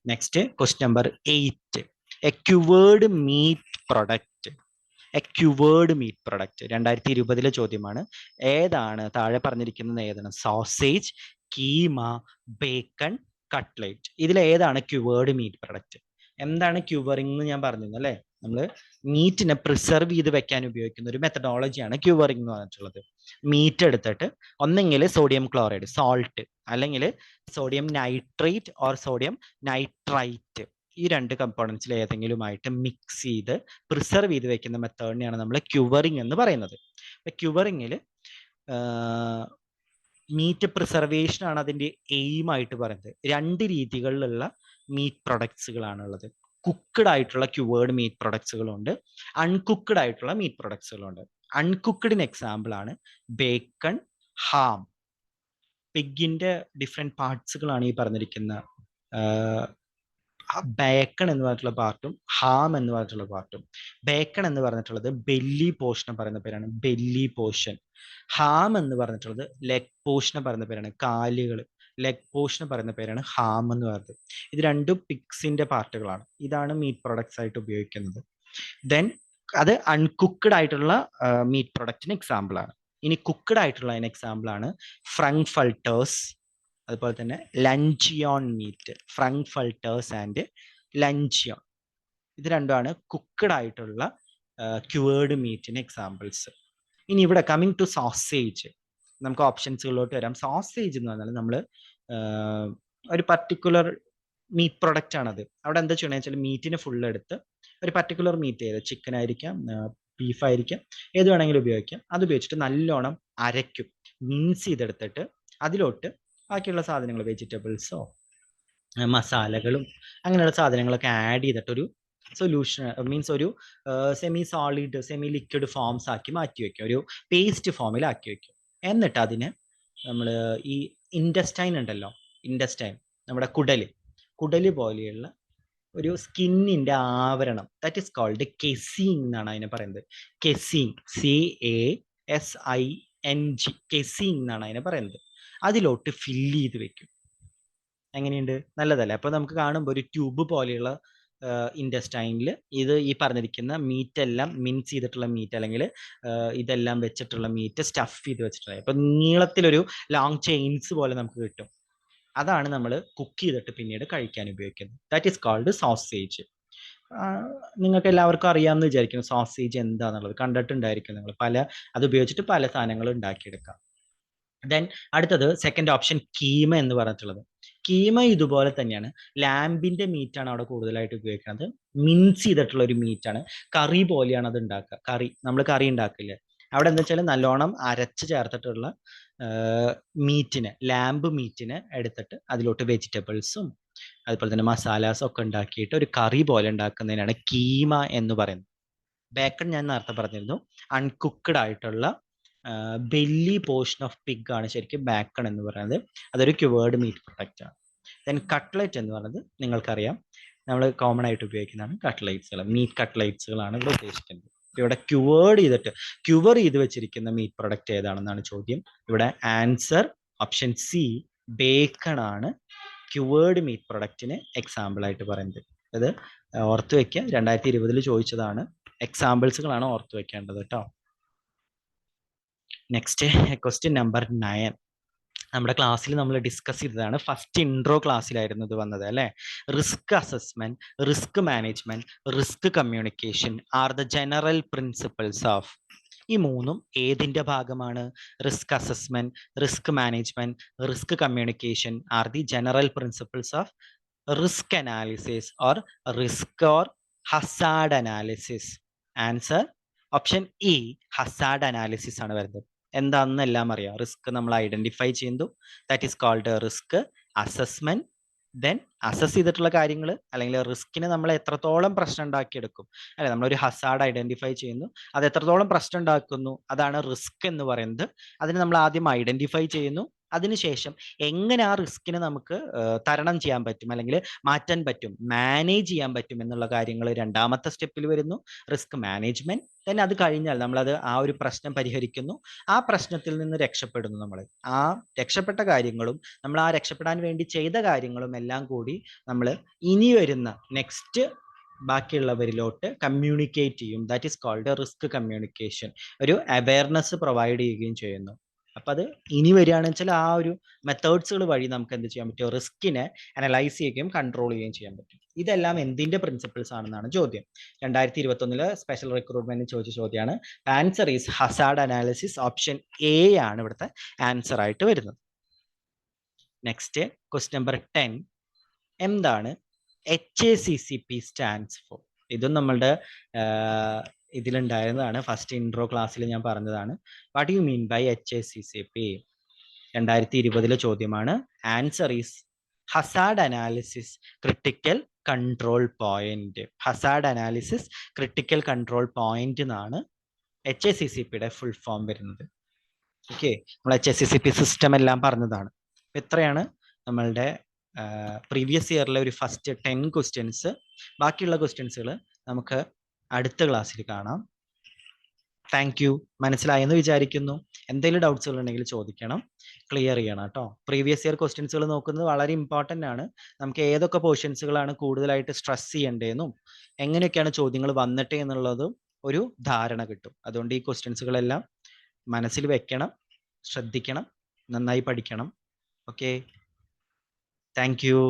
Next, question number 8. A cured meat product. 2020 ചോദ്യമാണ്. ഏതാണ് താഴെ പറഞ്ഞിരിക്കുന്നത്? ഏതാണ്? Sausage, keema, bacon, cutlet. ഇതിൽ ഏതാണ് ക്യുവേർഡ് മീറ്റ് പ്രൊഡക്റ്റ്? എന്താണ് ക്യൂവറിംഗ് എന്ന് ഞാൻ പറഞ്ഞിരുന്നു, അല്ലേ? നമ്മൾ മീറ്റിനെ പ്രിസർവ് ചെയ്ത് വെക്കാൻ ഉപയോഗിക്കുന്ന ഒരു മെത്തഡോളജിയാണ് ക്യൂവറിംഗ് എന്ന് പറഞ്ഞിട്ടുള്ളത്. മീറ്റ് എടുത്തിട്ട് ഒന്നെങ്കിൽ സോഡിയം ക്ലോറൈഡ്, സോൾട്ട്, അല്ലെങ്കിൽ sodium nitrate or sodium nitrite, ഈ 2 കമ്പോണൻസിൽ ഏതെങ്കിലുമായിട്ട് മിക്സ് ചെയ്ത് പ്രിസർവ് ചെയ്ത് വെക്കുന്ന മെത്തേഡിനെയാണ് നമ്മൾ ക്യൂവറിംഗ് എന്ന് പറയുന്നത്. ക്യൂവറിങ്ങിൽ മീറ്റ് പ്രിസർവേഷൻ ആണ് അതിൻ്റെ എയിം ആയിട്ട് പറയുന്നത്. 2 രീതികളിലുള്ള മീറ്റ് പ്രൊഡക്ട്സുകളാണുള്ളത്. കുക്ക്ഡ് ആയിട്ടുള്ള ക്യൂവേർഡ് മീറ്റ് പ്രൊഡക്ട്സുകളുണ്ട്, അൺകുക്ക്ഡ് ആയിട്ടുള്ള മീറ്റ് പ്രൊഡക്ട്സുകളുണ്ട്. അൺകുക്ക്ഡിന് എക്സാമ്പിൾ ആണ് ബേക്കൺ, ഹാം. പിഗിന്റെ ഡിഫറെന്റ് പാർട്സുകളാണ് ഈ പറഞ്ഞിരിക്കുന്ന ബേക്കൺ എന്ന് പറഞ്ഞിട്ടുള്ള പാർട്ടും ഹാം എന്ന് പറഞ്ഞിട്ടുള്ള പാർട്ടും. ബേക്കൺ എന്ന് പറഞ്ഞിട്ടുള്ളത് ബെല്ലി പോർഷൻ പറയുന്ന പേരാണ്, ബെല്ലി പോർഷൻ. ഹാം എന്ന് പറഞ്ഞിട്ടുള്ളത് ലെഗ് പോർഷൻ പറയുന്ന പേരാണ്, കാലുകൾ. ലെഗ് പോർഷൻ പറയുന്ന പേരാണ് ഹാം എന്ന് പറയുന്നത്. ഇത് രണ്ടും പിഗ്സിന്റെ പാർട്ടുകളാണ്. ഇതാണ് മീറ്റ് പ്രൊഡക്ട്സ് ആയിട്ട് ഉപയോഗിക്കുന്നത്. ദെൻ അത് അൺകുക്ക്ഡ് ആയിട്ടുള്ള മീറ്റ് പ്രൊഡക്റ്റിന് എക്സാമ്പിൾ ആണ്. ഇനി കുക്ക്ഡ് ആയിട്ടുള്ളതിന് എക്സാമ്പിൾ ആണ് ഫ്രാങ്ക്ഫൾട്ടേഴ്സ്, അതുപോലെ തന്നെ ലഞ്ചിയോൺ മീറ്റ്. ഫ്രാങ്ക്ഫൾട്ടേഴ്സ് ആൻഡ് ലഞ്ചിയോൺ, ഇത് രണ്ടുമാണ് കുക്ക്ഡ് ആയിട്ടുള്ള ക്യൂവേർഡ് മീറ്റിന് എക്സാമ്പിൾസ്. ഇനി ഇവിടെ കമ്മിങ് ടു സോസേജ്, നമുക്ക് ഓപ്ഷൻസുകളിലോട്ട് വരാം. സോസേജ് എന്ന് പറഞ്ഞാൽ നമ്മൾ ഒരു പർട്ടിക്കുലർ മീറ്റ് പ്രൊഡക്റ്റ് ആണത്. അവിടെ എന്താ ചെയ്യണമെന്ന് വെച്ചാൽ മീറ്റിന് ഫുൾ എടുത്ത് ഒരു പർട്ടിക്കുലർ മീറ്റ് ചെയ്ത്, ചിക്കൻ ആയിരിക്കാം, ബീഫ് ആയിരിക്കാം, ഏത് വേണമെങ്കിലും ഉപയോഗിക്കാം. അത് ഉപയോഗിച്ചിട്ട് നല്ലോണം അരയ്ക്കും, മിൻസ് ചെയ്തെടുത്തിട്ട് അതിലോട്ട് ബാക്കിയുള്ള സാധനങ്ങൾ, വെജിറ്റബിൾസോ മസാലകളും അങ്ങനെയുള്ള സാധനങ്ങളൊക്കെ ആഡ് ചെയ്തിട്ട് ഒരു സൊല്യൂഷൻ, മീൻസ് ഒരു semi solid semi liquid forms ആക്കി മാറ്റി വയ്ക്കും, ഒരു പേസ്റ്റ് ഫോമിലാക്കി വയ്ക്കും. എന്നിട്ട് അതിന് നമ്മൾ ഈ ഇൻഡസ്റ്റൈൻ ഉണ്ടല്ലോ, ഇൻഡസ്റ്റൈൻ നമ്മുടെ കുടല് പോലെയുള്ള ഒരു സ്കിന്നിന്റെ ആവരണം, ദാറ്റ് ഈസ് കോൾഡ് കെസീങ് എന്നാണ് അതിനെ പറയുന്നത്. കെസീങ്, CASING, കെസീങ് എന്നാണ് അതിനെ പറയുന്നത്. അതിലോട്ട് ഫില്ല് ചെയ്ത് വെക്കും. എങ്ങനെയുണ്ട്, നല്ലതല്ലേ? അപ്പൊ നമുക്ക് കാണുമ്പോൾ ഒരു ട്യൂബ് പോലെയുള്ള ഇൻഡസ്റ്റൈനിൽ ഇത് ഈ പറഞ്ഞിരിക്കുന്ന മീറ്റ് എല്ലാം മിൻസ് ചെയ്തിട്ടുള്ള മീറ്റ്, അല്ലെങ്കിൽ ഇതെല്ലാം വെച്ചിട്ടുള്ള മീറ്റ് സ്റ്റഫ് ചെയ്ത് വെച്ചിട്ടുള്ളത്. അപ്പൊ നീളത്തിലൊരു ലോങ് ചെയിൻസ് പോലെ നമുക്ക് കിട്ടും. അതാണ് നമ്മൾ കുക്ക് ചെയ്തിട്ട് പിന്നീട് കഴിക്കാൻ ഉപയോഗിക്കുന്നത്. That is called sausage. നിങ്ങൾക്ക് എല്ലാവർക്കും അറിയാമെന്ന് വിചാരിക്കുന്നു സോസേജ് എന്താണെന്നുള്ളത്, കണ്ടിട്ടുണ്ടായിരിക്കും നിങ്ങൾ. അത് ഉപയോഗിച്ചിട്ട് പല സാധനങ്ങൾ ഉണ്ടാക്കിയെടുക്കാം. ദെൻ അടുത്തത് സെക്കൻഡ് ഓപ്ഷൻ കീമ എന്ന് പറഞ്ഞിട്ടുള്ളത്. കീമ ഇതുപോലെ തന്നെയാണ്, ലാമ്പിന്റെ മീറ്റ് ആണ് അവിടെ കൂടുതലായിട്ട് ഉപയോഗിക്കുന്നത്. മിൻസ് ചെയ്തിട്ടുള്ള ഒരു മീറ്റ് ആണ്, കറി പോലെയാണ് അത് ഉണ്ടാക്കുക. നമ്മൾ കറി ഉണ്ടാക്കില്ലേ, അവിടെ എന്താ വെച്ചാൽ നല്ലോണം അരച്ച് ചേർത്തിട്ടുള്ള മീറ്റിനെ, ലാമ്പ് മീറ്റിനെ എടുത്തിട്ട് അതിലോട്ട് വെജിറ്റബിൾസും അതുപോലെ തന്നെ മസാലാസും ഒക്കെ ഉണ്ടാക്കിയിട്ട് ഒരു കറി പോലെ ഉണ്ടാക്കുന്നതിനാണ് കീമ എന്ന് പറയുന്നത്. ബേക്കൺ ഞാൻ നേരത്തെ പറഞ്ഞിരുന്നു, അൺകുക്ക്ഡ് ആയിട്ടുള്ള ബെല്ലി പോർഷൻ ഓഫ് പിഗ് ആണ് ശരിക്കും ബേക്കൺ എന്ന് പറയുന്നത്. അതൊരു ക്യൂവേർഡ് മീറ്റ് പ്രൊഡക്റ്റ് ആണ്. ദെൻ കട്ട്ലറ്റ് എന്ന് പറയുന്നത് നിങ്ങൾക്കറിയാം, നമ്മൾ കോമൺ ആയിട്ട് ഉപയോഗിക്കുന്നതാണ് കട്ട്ലൈറ്റ്സുകൾ, മീറ്റ് കട്ട്ലൈറ്റ്സുകളാണ് ഇവിടെ ഉദ്ദേശിക്കുന്നത്. ഇവിടെ ക്യൂവർ ചെയ്ത് വെച്ചിരിക്കുന്ന മീറ്റ് പ്രൊഡക്റ്റ് ഏതാണെന്നാണ് ചോദ്യം. ഇവിടെ ആൻസർ ഓപ്ഷൻ സി, ബേക്കൺ ആണ് ക്യൂവേർഡ് മീറ്റ് പ്രൊഡക്റ്റിന് എക്സാമ്പിൾ ആയിട്ട് പറയുന്നത്. അത് ഓർത്ത് വെക്കുക, 2020 ചോദിച്ചതാണ്. എക്സാമ്പിൾസുകളാണ് ഓർത്ത് വെക്കേണ്ടത് കേട്ടോ. Next question number 9. നമ്മുടെ ക്ലാസ്സിൽ നമ്മൾ ഡിസ്കസ് ചെയ്തതാണ്, ഫസ്റ്റ് ഇൻട്രോ ക്ലാസ്സിലായിരുന്നു ഇത് വന്നത് അല്ലേ. Risk assessment, risk management, risk communication are the general principles of. ഈ മൂന്നും ഏതിന്റെ ഭാഗമാണ്? Risk assessment, risk management, risk communication are the general principles of risk analysis or risk or hazard analysis. Answer option E, hazard analysis ആണ് വരുന്നത്. എന്താണെന്ന് എല്ലാം അറിയാം. Risk നമ്മൾ ഐഡന്റിഫൈ ചെയ്യുന്നു, that is called risk assessment. Then assess ചെയ്തിട്ടുള്ള കാര്യങ്ങൾ, അല്ലെങ്കിൽ റിസ്കിന് നമ്മൾ എത്രത്തോളം പ്രശ്നം ഉണ്ടാക്കിയെടുക്കും അല്ലെ, നമ്മളൊരു ഹസാർഡ് ഐഡന്റിഫൈ ചെയ്യുന്നു, അത് എത്രത്തോളം പ്രശ്നം ഉണ്ടാക്കുന്നു, അതാണ് റിസ്ക് എന്ന് പറയുന്നത്. അതിന് നമ്മൾ ആദ്യം ഐഡന്റിഫൈ ചെയ്യുന്നു, അതിനുശേഷം എങ്ങനെ ആ റിസ്കിനെ നമുക്ക് തരണം ചെയ്യാൻ പറ്റും, അല്ലെങ്കിൽ മാറ്റാൻ പറ്റും, മാനേജ് ചെയ്യാൻ പറ്റും എന്നുള്ള കാര്യങ്ങൾ രണ്ടാമത്തെ സ്റ്റെപ്പിൽ വരുന്നു, റിസ്ക് മാനേജ്മെന്റ്. then അത് കഴിഞ്ഞാൽ നമ്മളത് ആ ഒരു പ്രശ്നം പരിഹരിക്കുന്നു, ആ പ്രശ്നത്തിൽ നിന്ന് രക്ഷപ്പെടുന്നു. നമ്മൾ ആ രക്ഷപ്പെട്ട കാര്യങ്ങളും നമ്മൾ ആ രക്ഷപ്പെടാൻ വേണ്ടി ചെയ്ത കാര്യങ്ങളും എല്ലാം കൂടി നമ്മൾ ഇനി വരുന്ന നെക്സ്റ്റ് ബാക്കിയുള്ളവരിലോട്ട് കമ്മ്യൂണിക്കേറ്റ് ചെയ്യും. That is called risk communication. ഒരു അവയർനെസ് പ്രൊവൈഡ് ചെയ്യുകയും ചെയ്യുന്നു. അപ്പൊ അത് ഇനി വരികയാണെന്ന് വെച്ചാൽ ആ ഒരു മെത്തേഡ്സുകൾ വഴി നമുക്ക് എന്ത് ചെയ്യാൻ പറ്റും, റിസ്കിനെ അനലൈസ് ചെയ്യുകയും കൺട്രോൾ ചെയ്യുകയും ചെയ്യാൻ പറ്റും. ഇതെല്ലാം എന്തിന്റെ പ്രിൻസിപ്പിൾസ് ആണെന്നാണ് ചോദ്യം. 2021 സ്പെഷ്യൽ റിക്രൂട്ട്മെന്റ് ചോദിച്ച ചോദ്യമാണ്. Answer is hazard analysis. Option A ആണ് ഇവിടുത്തെ ആൻസർ ആയിട്ട് വരുന്നത്. Next question number 10. എന്താണ് HACCP സ്റ്റാൻഡ്സ് ഫോർ. ഇതും നമ്മളുടെ ഇതിലുണ്ടായിരുന്നതാണ്, ഫസ്റ്റ് ഇൻട്രോ ക്ലാസ്സിൽ ഞാൻ പറഞ്ഞതാണ്. What you mean by HACCP? 2020 ചോദ്യമാണ്. Answer is hazard analysis critical control point. Hazard analysis critical control point എന്നാണ് HACCPയുടെ ഫുൾ ഫോം വരുന്നത്. ഓക്കെ, നമ്മൾ HACCP സിസ്റ്റം എല്ലാം പറഞ്ഞതാണ്. എത്രയാണ് നമ്മളുടെ പ്രീവിയസ് ഇയറിലെ ഒരു ഫസ്റ്റ് 10 ക്വസ്റ്റ്യൻസ്. ബാക്കിയുള്ള ക്വസ്റ്റ്യൻസുകൾ നമുക്ക് അടുത്ത ക്ലാസ്സിൽ കാണാം. Thank you. മനസ്സിലായെന്ന് വിചാരിക്കുന്നു. എന്തെങ്കിലും ഡൗട്ട്സുകൾ ഉണ്ടെങ്കിൽ ചോദിക്കണം, ക്ലിയർ ചെയ്യണം കേട്ടോ. പ്രീവിയസ് ഇയർ ക്വസ്റ്റ്യൻസുകൾ നോക്കുന്നത് വളരെ ഇമ്പോർട്ടൻ്റ് ആണ്. നമുക്ക് ഏതൊക്കെ പോർഷൻസുകളാണ് കൂടുതലായിട്ട് സ്ട്രെസ് ചെയ്യേണ്ടതെന്നും എങ്ങനെയൊക്കെയാണ് ചോദ്യങ്ങൾ വന്നിട്ടേ എന്നുള്ളതും ഒരു ധാരണ കിട്ടും. അതുകൊണ്ട് ഈ ക്വസ്റ്റ്യൻസുകളെല്ലാം മനസ്സിൽ വെക്കണം, ശ്രദ്ധിക്കണം, നന്നായി പഠിക്കണം. Okay, thank you.